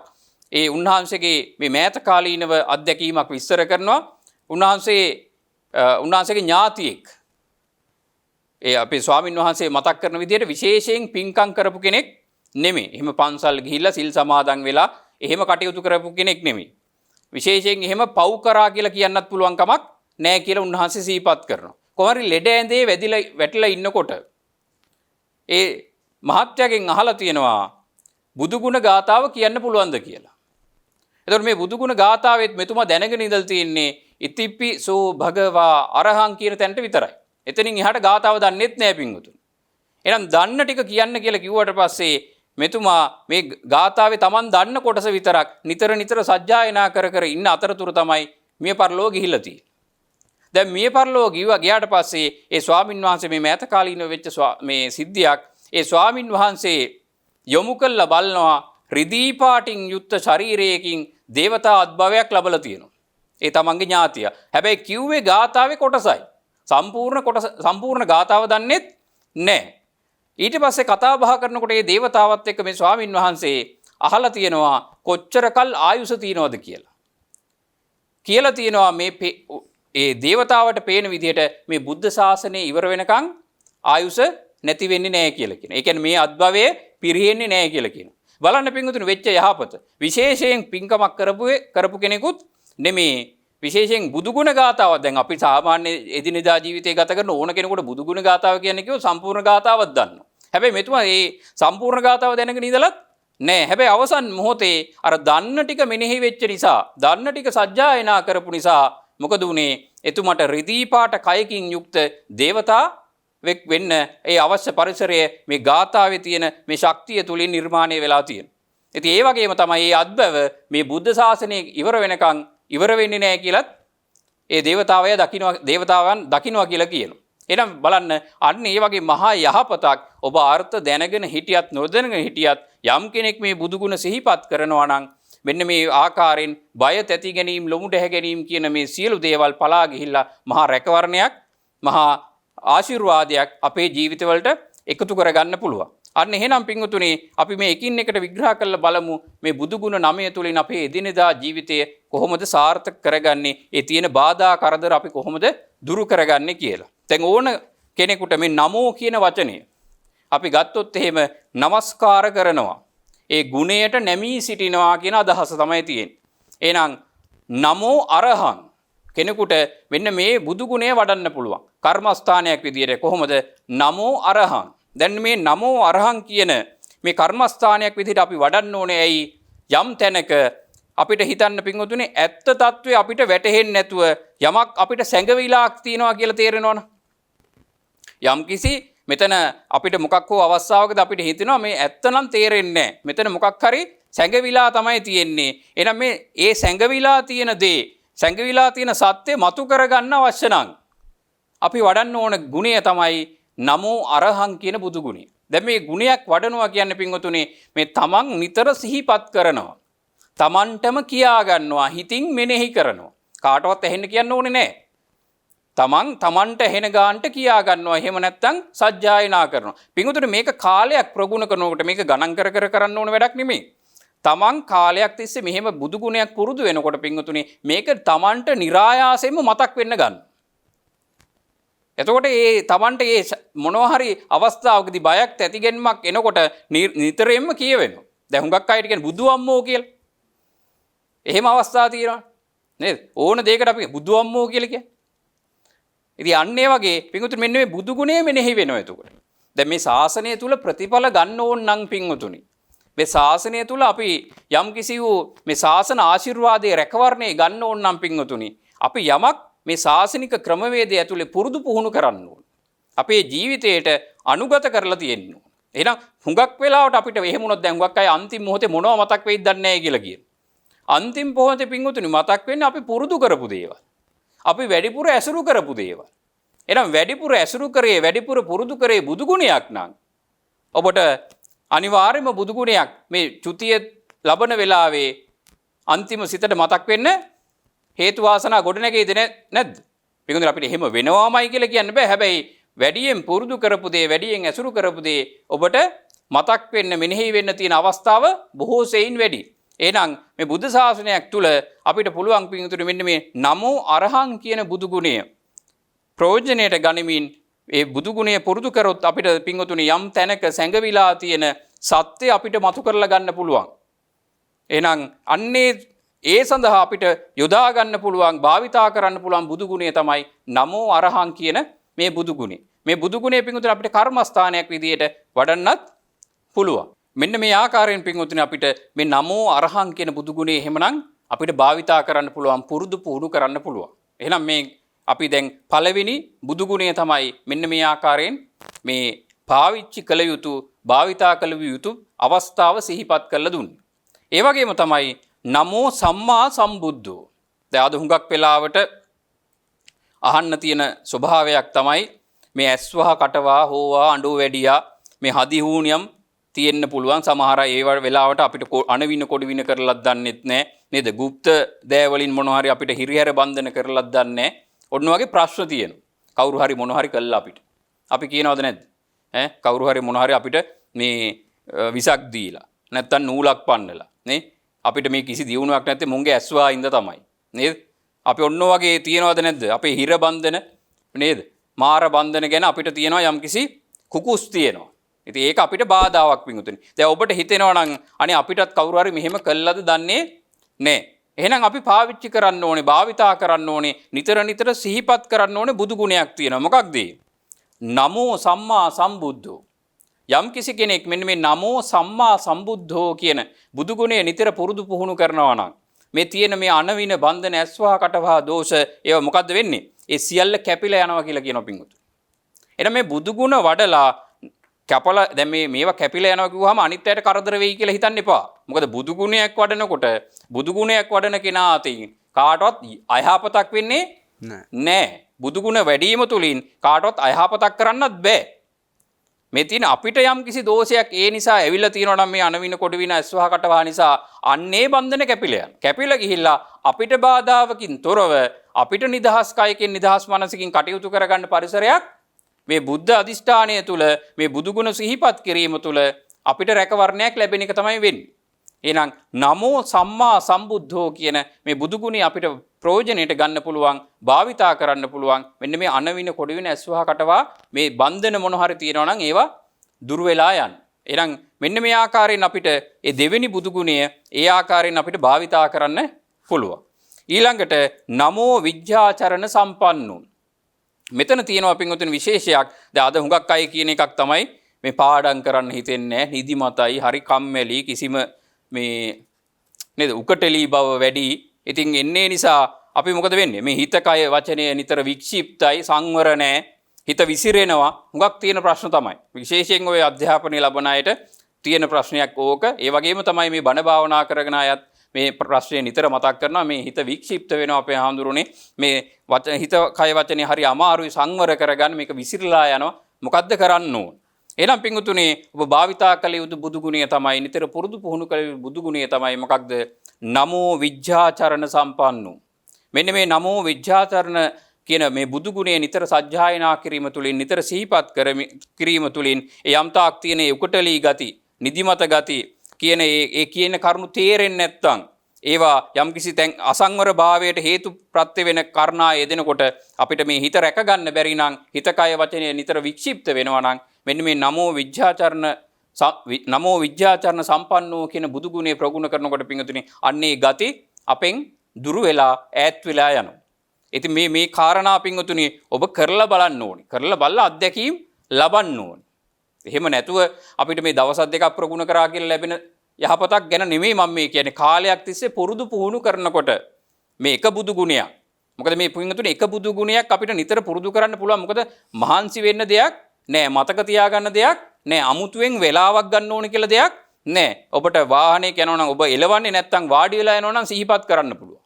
ඒ උන්වහන්සේගේ මේ මෑත කාලීනව අත්දැකීමක් විස්තර කරනවා. උන්වහන්සේගේ ඥාතියෙක් ඒ අපේ ස්වාමින් වහන්සේ මතක් කරන විදිහට විශේෂයෙන් පින්කම් කරපු කෙනෙක් නෙමෙයි. එහෙම පන්සල් ගිහිල්ලා සිල් සමාදන් වෙලා එහෙම කටයුතු කරපු කෙනෙක් නෙමෙයි. විශේෂයෙන් එහෙම පව් කරා කියලා කියන්නත් පුළුවන් කමක් නැහැ කියලා උන්වහන්සේ සිහිපත් කරනවා. කොහරි ලෙඩ ඇඳේ වැටිලා ඉන්නකොට ඒ මහත්යගෙන් අහලා තියෙනවා බුදුගුණ ගාතාව කියන්න පුළුවන්ද කියලා. එතකොට මේ බුදුගුණ ගාතාවෙත් මෙතුමා දැනගෙන ඉඳලා තියෙන්නේ ඉතිපි සෝ භගවා අරහං කියන තැනට විතරයි. එතනින් එහාට ගාතාව දන්නෙත් නෑ පිංගුතුනි. එහෙනම් දන්න ටික කියන්න කියලා කිව්වට පස්සේ මෙතුමා මේ ගාතාවේ Taman දන්න කොටස විතරක් නිතර සජ්ජායනා කර ඉන්න අතරතුර තමයි මිය පරලෝ ගිහිල්ලා තියෙන්නේ. දැන් මිය පරලෝ ගියාට පස්සේ ඒ ස්වාමින් වහන්සේ මේ මෑත කාලීනව වෙච්ච මේ සිද්ධියක් ඒ ස්වාමින් වහන්සේ යොමු කළා බලනවා රිදී පාටින් යුක්ත ශරීරයකින් දේවතා අත්භවයක් ලැබලා තියෙනවා. ඒ තමන්ගේ ඥාතිය. හැබැයි කිව්වේ ගාතාවේ කොටසයි. සම්පූර්ණ ගාතාව දන්නෙත් නැහැ. ඊට පස්සේ කතා බහ කරනකොට මේ දේවතාවත් එක්ක මේ ස්වාමින් වහන්සේ අහලා තියෙනවා කොච්චරකල් ආයුෂ තියනවද කියලා. කියලා තියෙනවා මේ ඒ දේවතාවට පේන විදිහට මේ බුද්ධ ශාසනය ඉවර වෙනකන් ආයුෂ නැති වෙන්නේ නැහැ කියලා කියනවා. ඒ කියන්නේ මේ අත්භවයේ පිරෙන්නේ නැහැ කියලා කියනවා. බලන්න පින්වතුනි වෙච්ච යහපත. විශේෂයෙන් පින්කමක් කරපු කෙනෙකුත් නෙමේ. විශේෂයෙන් බුදුගුණ ගාතාවක් දැන් අපි සාමාන්‍ය එදිනෙදා ජීවිතේ ගත කරන ඕන කෙනෙකුට බුදුගුණ ගාතාව කියන්නේ කිව්ව සම්පූර්ණ ගාතාවක් දන්නවා. හැබැයි මෙතුමා මේ සම්පූර්ණ ගාතාව දැනගෙන ඉඳලත් නෑ. හැබැයි අවසන් මොහොතේ අර දන්න ටික මෙනෙහි වෙච්ච නිසා, දන්න ටික සජ්ජායනා කරපු නිසා මොකද උනේ එතුමට රිදී පාට කයකින් යුක්ත දේවතා වෙන්න ඒ අවශ්‍ය පරිසරය මේ ගාථාවේ තියෙන මේ ශක්තිය තුලින් නිර්මාණය වෙලා තියෙනවා. ඉතින් ඒ වගේම තමයි මේ අත්බව මේ බුද්ධ ශාසනය ඉවර වෙනකන් ඉවර වෙන්නේ නැහැ කියලත් ඒ දේවතාවන් දකින්නවා කියලා කියනවා. එහෙනම් බලන්න අන්න ඒ වගේ මහා යහපතක් ඔබ අර්ථ දැනගෙන හිටියත් නොදැනගෙන හිටියත් යම් කෙනෙක් මේ බුදු ගුණ සිහිපත් කරනවා නම් මෙන්න මේ ආකාරයෙන් බය තැති ගැනීම ලොමු ඩැහැ ගැනීම කියන මේ සියලු දේවල් පලා ගිහිල්ලා මහා රැකවරණයක් මහා ආශිර්වාදයක් අපේ ජීවිතවලට එකතු කරගන්න පුළුවන්. අන්න එහෙනම් පින්වතුනි අපි මේ එකින් එකට විග්‍රහ කරලා බලමු මේ බුදු ගුණ 9 තුලින් අපේ එදිනෙදා ජීවිතය කොහොමද සාර්ථක කරගන්නේ? ඒ තියෙන බාධා කරදර අපි කොහොමද දුරු කරගන්නේ කියලා. දැන් ඕන කෙනෙකුට මේ නමෝ කියන වචනය අපි ගත්තොත් එහෙම নমස්කාර කරනවා. ඒ ගුණයට නැමී සිටිනවා කියන අදහස තමයි තියෙන්නේ. එහෙනම් නමෝ අරහං කෙනෙකුට මෙන්න මේ බුදු ගුණය වඩන්න පුළුවන්. කර්මස්ථානයක් විදියට කොහොමද නමෝ අරහං. දැන් මේ නමෝ අරහං කියන මේ කර්මස්ථානයක් විදිහට අපි වඩන්න ඕනේ. ඇයි? යම් තැනක අපිට හිතන්න පින්වතුනි ඇත්ත తත්වය අපිට වැටහෙන්නේ නැතුව යමක් අපිට සැඟවිලාක් තියනවා කියලා තේරෙනවනේ. යම් කිසි මෙතන අපිට මොකක් හෝ අවස්ථාවකද අපිට හිතෙනවා මේ ඇත්ත නම් තේරෙන්නේ නැහැ. මෙතන මොකක් හරි සැඟවිලා තමයි තියෙන්නේ. එහෙනම් මේ ඒ සැඟවිලා තියෙන දේ සැඟවිලා තියෙන සත්‍ය මතු කරගන්න අවශ්‍ය නම් අපි වඩන්න ඕන ගුණය තමයි නමෝ අරහං කියන බුදු ගුණය. දැන් මේ ගුණයක් වඩනවා කියන්නේ පින්වතුනි මේ තමන් නිතර සිහිපත් කරනවා. තමන්ටම කියා ගන්නවා හිතින් මෙනෙහි කරනවා. කාටවත් ඇහෙන්න කියන්න ඕනේ නැහැ. තමන්ට ඇහෙන ගානට කියා ගන්නවා. එහෙම නැත්නම් සජ්ජායනා කරනවා. පින්වතුනි මේක කාලයක් ප්‍රගුණ කරනකොට මේක ගණන් කර කරන්න ඕන වැඩක් නෙමෙයි. තමන් කාලයක් තිස්සේ මෙහෙම බුදු ගුණයක් පුරුදු වෙනකොට පින්වතුනි මේක තමන්ට નિરાයාසයෙන්ම මතක් වෙන්න ගන්න. එතකොට ඒ තමන්ට ඒ මොනවා හරි අවස්ථාවකදී බයක් තැතිගැන්මක් එනකොට නිතරම කියවෙනවා. දැන් හුඟක් අයට කියන්නේ බුදු අම්මෝ කියලා. එහෙම අවස්ථා තියෙනවා නේද? ඕන දෙයකට අපි බුදු අම්මෝ කියලා කියන්නේ. ඉතින් අන්න ඒ වගේ පින්වතුනි මෙන්න මේ බුදු ගුණය මෙනෙහි වෙනවා එතකොට. දැන් මේ ශාසනය තුල ප්‍රතිඵල ගන්න ඕන නම් පින්වතුනි මේ ශාසනය තුල අපි යම් කිසි වූ මේ ශාසන ආශිර්වාදයේ රැකවරණේ ගන්න ඕන නම් පින්වතුනි අපි යමක් මේ ශාසනික ක්‍රමවේදය ඇතුලේ පුරුදු පුහුණු කරන්න ඕන. අපේ ජීවිතයට අනුගත කරලා තියෙන්න ඕන. එහෙනම් හුඟක් වෙලාවට අපිට එහෙම වුණොත් දැන් හුඟක් අය අන්තිම මොහොතේ මොනව මතක් වෙයිද දන්නේ නැහැ කියලා කියන. අන්තිම මොහොතේ පින්වතුනි මතක් වෙන්නේ අපි පුරුදු කරපු දේවල්. අපි වැඩිපුර ඇසුරු කරපු දේවල්. එහෙනම් වැඩිපුර ඇසුරු කරේ වැඩිපුර පුරුදු කරේ බුදු ගුණයක් නම් ඔබට අනිවාර්යයෙන්ම බුදු ගුණයක් මේ චුතිය ලබන වෙලාවේ අන්තිම සිතට මතක් වෙන්න හේතු වාසනා ගොඩනැගෙයිද නැද්ද? පිටුඳුර අපිට එහෙම වෙනවාමයි කියලා කියන්න බෑ. හැබැයි වැඩියෙන් පුරුදු කරපු දේ වැඩියෙන් ඇසුරු කරපු දේ ඔබට මතක් වෙන්න මෙනෙහි වෙන්න තියෙන අවස්ථාව බොහෝ සෙයින් වැඩි. එහෙනම් මේ බුද්ධ ශාසනයක් තුල අපිට පුළුවන් පිටුඳුර මෙන්න මේ නමෝ අරහං කියන බුදු ගුණය ප්‍රයෝජනයට ගනිමින් ඒ බුදු ගුණය පුරුදු කරොත් අපිට පින්වතුනි යම් තැනක සැඟවිලා තියෙන සත්‍ය අපිට මතු කරලා ගන්න පුළුවන්. එහෙනම් අන්නේ ඒ සඳහා අපිට යොදා ගන්න පුළුවන් භාවිතා කරන්න පුළුවන් බුදු ගුණය තමයි නමෝ අරහං කියන මේ බුදු ගුණය. මේ බුදු ගුණය පින්වතුනි අපිට කර්මස්ථානයක් විදියට වඩන්නත් පුළුවන්. මෙන්න මේ ආකාරයෙන් පින්වතුනි අපිට මේ නමෝ අරහං කියන බුදු ගුණය එහෙමනම් අපිට භාවිතා කරන්න පුළුවන් පුරුදු පුහුණු කරන්න පුළුවන්. එහෙනම් මේ අපි දැන් පළවෙනි බුදු ගුණය තමයි මෙන්න මේ ආකාරයෙන් මේ පාවිච්චි කළ යුතු භාවිතා කළ යුතු අවස්ථාව සිහිපත් කරලා දුන්නේ. ඒ වගේම තමයි නමෝ සම්මා සම්බුද්ධෝ. දැන් අද හුඟක් වෙලාවට අහන්න තියෙන ස්වභාවයක් තමයි මේ ඇස්වහ කටවා හෝවා අඬෝ වැඩියා මේ හදිහූනියම් තියෙන්න පුළුවන්. සමහර අය ඒ වෙලාවට අපිට අණවින කොඩවින කරලත් දන්නෙත් නැහැ නේද? গুপ্ত දෑවලින් මොනවා හරි අපිට හිරිහැර බන්ධන කරලත් දන්නේ නැහැ. ඔන්න වගේ ප්‍රශ්න තියෙනවා. කවුරු හරි මොනවා හරි කළා අපිට. අපි කියනවද නැද්ද? කවුරු හරි මොනවා හරි අපිට මේ විසක් දීලා නැත්තම් නූලක් පන්නලා නේ අපිට මේ කිසි දියුණුවක් නැත්තේ මුංගේ ඇස්වා ඉඳ තමයි නේද? අපි ඔන්න වගේ තියනවද නැද්ද? අපේ හිර බන්ධන නේද? මාර බන්ධන ගැන අපිට තියෙනවා යම්කිසි කුකුස් තියෙනවා. ඉතින් ඒක අපිට බාධාවක් වින්තුනේ. දැන් ඔබට හිතෙනවා නම් අනේ අපිටත් කවුරු හරි මෙහෙම කළාද දන්නේ නැහැ. එහෙනම් අපි පාවිච්චි කරන්න ඕනේ, භාවිතා කරන්න ඕනේ, නිතර සිහිපත් කරන්න ඕනේ බුදු ගුණයක් තියෙනවා. මොකක්ද? නමෝ සම්මා සම්බුද්ධෝ. යම් කිසි කෙනෙක් මෙන්න මේ නමෝ සම්මා සම්බුද්ධෝ කියන බුදු ගුණය නිතර පුරුදු පුහුණු කරනවා නම් මේ තියෙන මේ අනවින බන්ධන ඇස්වහ කටවහ දෝෂ ඒවා මොකද්ද වෙන්නේ? ඒ සියල්ල කැපිලා යනවා කියලා කියනවා පින්වතුනි. එහෙනම් මේ බුදු ගුණ වඩලා කැපලා දැන් මේවා කැපිලා යනවා කිව්වහම අනිත් අයට කරදර වෙයි කියලා හිතන්න එපා. මොකද බුදු ගුණයක් වඩනකොට බුදු ගුණයක් වඩන කෙනා අතින් කාටවත් අයහපතක් වෙන්නේ නැහැ. බුදු ගුණ වැඩිම තුලින් කාටවත් අයහපතක් කරන්නත් බෑ. මේ තියෙන අපිට යම් කිසි දෝෂයක් ඒ නිසා ඇවිල්ලා තියෙනවා නම් මේ අනවින කොටවින ඇස්වහ කටවහ නිසා අන්නේ බන්ධන කැපිලා යන. කැපිලා ගිහිල්ලා අපිට බාධාවකින් තොරව අපිට නිදහස් කයකින් නිදහස් මනසකින් කටයුතු කරගන්න පරිසරයක් මේ බුද්ධ අධිෂ්ඨානය තුළ මේ බුදු ගුණ සිහිපත් කිරීම තුළ අපිට රැකවරණයක් ලැබෙන එක තමයි වෙන්නේ. එහෙනම් නමෝ සම්මා සම්බුද්ධෝ කියන මේ බුදු ගුණය අපිට ප්‍රයෝජනෙට ගන්න පුළුවන්, භාවිතා කරන්න පුළුවන්. මෙන්න මේ අනවින කොඩවින ඇස්වහ කටවා මේ බන්ධන මොන හරි තියෙනවා නම් ඒවා දුර වෙලා යන්න. එහෙනම් මෙන්න මේ ආකාරයෙන් අපිට ඒ දෙවෙනි බුදු ගුණය ඒ ආකාරයෙන් අපිට භාවිතා කරන්න පුළුවන්. ඊළඟට නමෝ විජ්ජාචරණ සම්පන්නෝ. මෙතන තියෙනවා පින්වතුනි විශේෂයක්. දැන් අද හුඟක් අය කියන එකක් තමයි මේ පාඩම් කරන්න හිතෙන්නේ නැහැ, නිදිමතයි, හරි කම්මැලි, කිසිම මේ නේද උකටලී බව වැඩි. ඉතින් එන්නේ නිසා අපි මොකද වෙන්නේ? මේ හිත කය වචනය නිතර වික්ෂිප්තයි, සංවර නැහැ, හිත විසිරෙනවා. හුඟක් තියෙන ප්‍රශ්න තමයි. විශේෂයෙන් ඔය අධ්‍යාපනය ලබන අයට තියෙන ප්‍රශ්නයක් ඕක. ඒ වගේම තමයි මේ බණ භාවනා කරගෙන අයත් මේ ප්‍රශ්නේ නිතර මතක් කරනවා. මේ හිත වික්ෂිප්ත වෙනවා අපේ හාමුදුරනේ. මේ හිත කය වචනේ හරි අමාරුයි සංවර කරගන්න. මේක විසිරලා යනවා. මොකද්ද කරන්න ඕන? එහෙනම් පින්වතුනි ඔබ භාවිතා කළ යුතු බුදු ගුණය තමයි නිතර පුරුදු පුහුණු කළ යුතු බුදු ගුණය තමයි මොකක්ද? නමෝ විජ්ජාචරණ සම්පන්නෝ. මෙන්න මේ නමෝ විජ්ජාචරණ කියන මේ බුදු ගුණය නිතර සජ්ජායනා කිරීම තුළින් නිතර සිහිපත් කිරීම තුළින් ඒ යම්තාක් තියෙන ඒ උකටලී ගති, නිදිමත ගති කියන ඒ කියන කරුණු තේරෙන්නේ නැත්නම් ඒවා යම්කිසි තැන් අසංවර භාවයට හේතු ප්‍රත්‍ය වෙන කාරණා යෙදෙනකොට අපිට මේ හිත රැක ගන්න බැරි නම් හිත කය වචනය නිතර වික්ෂිප්ත වෙනවා නම් මෙන්න මේ නමෝ විජ්ජාචරණ සම්පන්නෝ කියන බුදු ගුණේ ප්‍රගුණ කරනකොට පින්වතුනි අන්නේ ගති අපෙන් දුරු වෙලා ඈත් වෙලා යනවා. ඉතින් මේ කාරණා පින්වතුනි ඔබ කරලා බලන්න ඕනේ. කරලා බලලා අත්දැකීම් ලබන්න ඕනේ. එහෙම නැතුව අපිට මේ දවස් දෙකක් ප්‍රගුණ කරා කියලා ලැබෙන යහපතක් ගැන නෙමෙයි මම මේ කියන්නේ. කාලයක් තිස්සේ පුරුදු පුහුණු කරනකොට මේ එක බුදු ගුණයක්. මොකද මේ පින්වතුනි එක බුදු ගුණයක් අපිට නිතර පුරුදු කරන්න පුළුවන්. මොකද මහන්සි වෙන්න දෙයක් නෑ, මතක තියාගන්න දෙයක් නෑ, අමුතුවෙන් වෙලාවක් ගන්න ඕන කියලා දෙයක් නෑ. ඔබට වාහනේ යනවා නම් ඔබ එලවන්නේ නැත්නම් වාඩි වෙලා යනවා නම් සිහිපත් කරන්න පුළුවන්.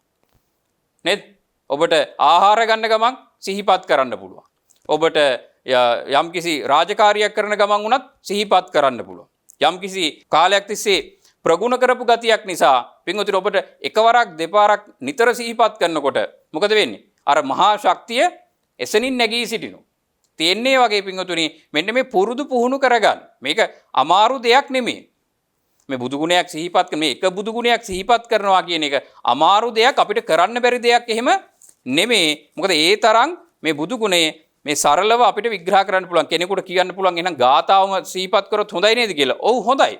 නේද? ඔබට ආහාර ගන්න ගමන් සිහිපත් කරන්න පුළුවන්. ඔබට යම්කිසි රාජකාරියක් කරන ගමන් වුණත් සිහිපත් කරන්න පුළුවන්. යම්කිසි කාලයක් තිස්සේ ප්‍රගුණ කරපු ගතියක් නිසා පින්වතුනි ඔබට එකවරක් දෙපාරක් නිතර සිහිපත් කරනකොට මොකද වෙන්නේ? අර මහා ශක්තිය එසනින් නැගී සිටිනවා. තියෙන්නේ වගේ පින්වතුනි මෙන්න මේ පුරුදු පුහුණු කරගන්න. මේක අමාරු දෙයක් නෙමෙයි. මේ බුදු ගුණයක් සිහිපත් කරන මේ එක බුදු ගුණයක් සිහිපත් කරනවා කියන එක අමාරු දෙයක්, අපිට කරන්න බැරි දෙයක් එහෙම නෙමෙයි. මොකද ඒ තරම් මේ බුදු ගුණේ මේ සරලව අපිට විග්‍රහ කරන්න පුළුවන්. කෙනෙකුට කියන්න පුළුවන් එහෙනම් ගාථාවම සිහිපත් කරොත් හොඳයි නේද කියලා. ඔව් හොඳයි.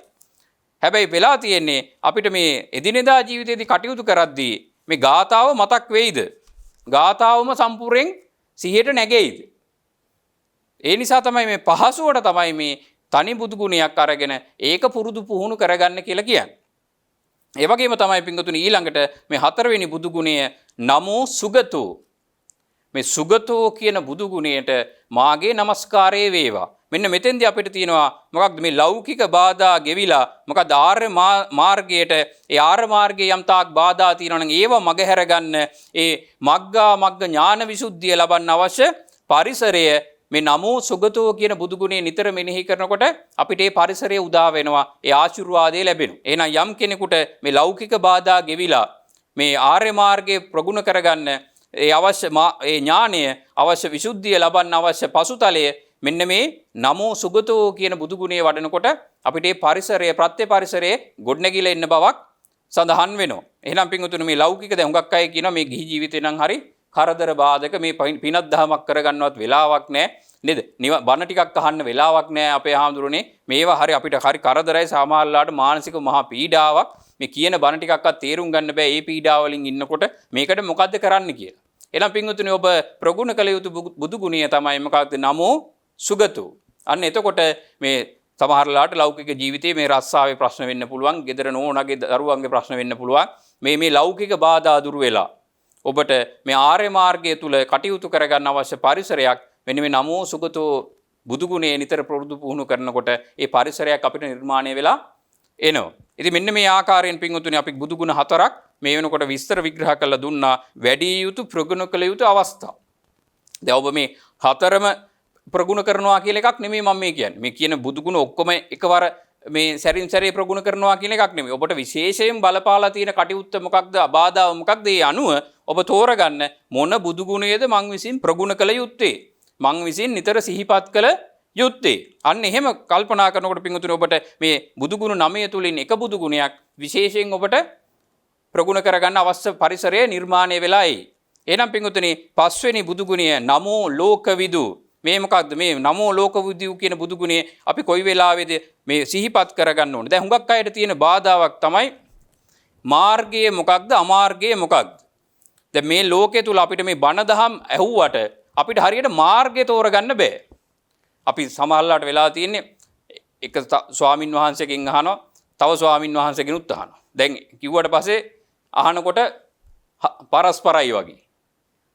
හැබැයි වෙලා තියෙන්නේ අපිට මේ එදිනෙදා ජීවිතයේදී කටයුතු කරද්දී මේ ගාථාව මතක් වෙයිද? ගාථාවම සම්පූර්ණයෙන් සිහියට නැගෙයිද? ඒ නිසා තමයි මේ පහසුවට තමයි මේ තනි බුදු ගුණයක් අරගෙන ඒක පුරුදු පුහුණු කරගන්න කියලා කියන්නේ. ඒ වගේම තමයි පින්වතුනි ඊළඟට මේ හතරවෙනි බුදු ගුණය නමෝ සුගතෝ. මේ සුගතෝ කියන බුදු ගුණයට මාගේ নমස්කාරය වේවා. මෙන්න මෙතෙන්දී අපිට තියෙනවා මොකක්ද මේ ලෞකික බාධා ගෙවිලා මොකක්ද ආර්ය මාර්ගයට ඒ ආර්ය මාර්ගයේ යම් තාක් බාධා තියෙනවා නම් ඒව මගහැර ගන්න ඒ මග්ගා මග්ග ඥාන විසුද්ධිය ලබන්න අවශ්‍ය පරිසරය මේ නමෝ සුගතෝ කියන බුදු ගුණය නිතර මෙනෙහි කරනකොට අපිට ඒ පරිසරය උදා වෙනවා. ඒ ආශිර්වාදය ලැබෙනවා. එහෙනම් යම් කෙනෙකුට මේ ලෞකික බාධා ගෙවිලා මේ ආර්ය මාර්ගයේ ප්‍රගුණ කරගන්න ඒ අවශ්‍ය ඒ ඥානය අවශ්‍ය විසුද්ධිය ලබන්න අවශ්‍ය පසුතලය මෙන්න මේ නමෝ සුගතෝ කියන බුදු ගුණය වඩනකොට අපිට මේ පරිසරය ප්‍රත්‍ය පරිසරයේ ගොඩනැගිලා ඉන්න බවක් සඳහන් වෙනවා. එහෙනම් පින්වතුනි මේ ලෞකික දැන් හුඟක් අය කියනවා මේ ගිහි ජීවිතේ නම් හරි කරදර බාධක මේ පිනක් දහමක් කරගන්නවත් වෙලාවක් නැහැ නේද? බණ ටිකක් අහන්න වෙලාවක් නැහැ අපේ හාමුදුරනේ. මේවා හරි අපිට හරි කරදරයි, සමාහලලාට මානසික මහා පීඩාවක්. මේ කියන බණ ටිකක්වත් තේරුම් ගන්න බෑ මේ පීඩාවලින් ඉන්නකොට. මේකට මොකද්ද කරන්න කියලා. එහෙනම් පින්වතුනි ඔබ ප්‍රගුණ කළ යුතු බුදු ගුණය තමයි මොකක්ද? නමෝ සුගතෝ. අන්න එතකොට මේ සමහරලාට ලෞකික ජීවිතයේ මේ රස්සාවේ ප්‍රශ්න වෙන්න පුළුවන්, ගෙදර නෝනාගේ දරුවන්ගේ ප්‍රශ්න වෙන්න පුළුවන්, මේ ලෞකික බාධා දුරු වෙලා ඔබට මේ ආර්ය මාර්ගය තුල කටයුතු කරගන්න අවශ්‍ය පරිසරයක් මෙන්න මේ නමෝ සුගතෝ බුදු ගුණේ නිතර ප්‍රවෘත්ති පුහුණු කරනකොට ඒ පරිසරයක් අපිට නිර්මාණය වෙලා එනවා. ඉතින් මෙන්න මේ ආකාරයෙන් පින්වතුනි අපි බුදු ගුණ 4ක් මේ වෙනකොට විස්තර විග්‍රහ කරලා දුන්නා වැඩි යුතු ප්‍රගුණ කළ යුතු අවස්ථා. දැන් ඔබ මේ හතරම ප්‍රගුණ කරනවා කියලා එකක් නෙමෙයි මම මේ කියන්නේ. මේ කියන බුදු ගුණ ඔක්කොම එකවර මේ සැරින් සැරේ ප්‍රගුණ කරනවා කියන එකක් නෙමෙයි. ඔබට විශේෂයෙන් බලපාලා තියෙන කටයුත්ත මොකක්ද? අබාධාව මොකක්ද? ඒ අනුව ඔබ තෝරගන්න මොන බුදු ගුණයේද මං විසින් ප්‍රගුණ කළ යුත්තේ. මං විසින් නිතර සිහිපත් කළ යුත්තේ. අන්න එහෙම කල්පනා කරනකොට පින්වතුනි ඔබට මේ බුදු ගුණ 9 තුලින් එක බුදු ගුණයක් විශේෂයෙන් ඔබට ප්‍රගුණ කරගන්න අවශ්‍ය පරිසරය නිර්මාණය වෙලායි. එහෙනම් පින්වතුනි පස්වෙනි බුදු ගුණය නමෝ ලෝකවිදු. මේ මොකක්ද මේ නමෝ ලෝකවිදු කියන බුදු ගුණය අපි කොයි වෙලාවේද මේ සිහිපත් කරගන්න ඕනේ. දැන් හුඟක් අයට තියෙන බාධාවක් තමයි මාර්ගය මොකක්ද අමාර්ගය මොකක්ද? දැන් මේ ලෝකයේ තුල අපිට මේ බණ දහම් ඇහුවට අපිට හරියට මාර්ගය තෝරගන්න බෑ. අපි සමහරලාට වෙලා තියෙන්නේ එක ස්වාමින් වහන්සේගෙන් අහනවා තව ස්වාමින් වහන්සේගෙනුත් අහනවා. දැන් කිව්වට පස්සේ අහනකොට පරස්පරයි වගේ.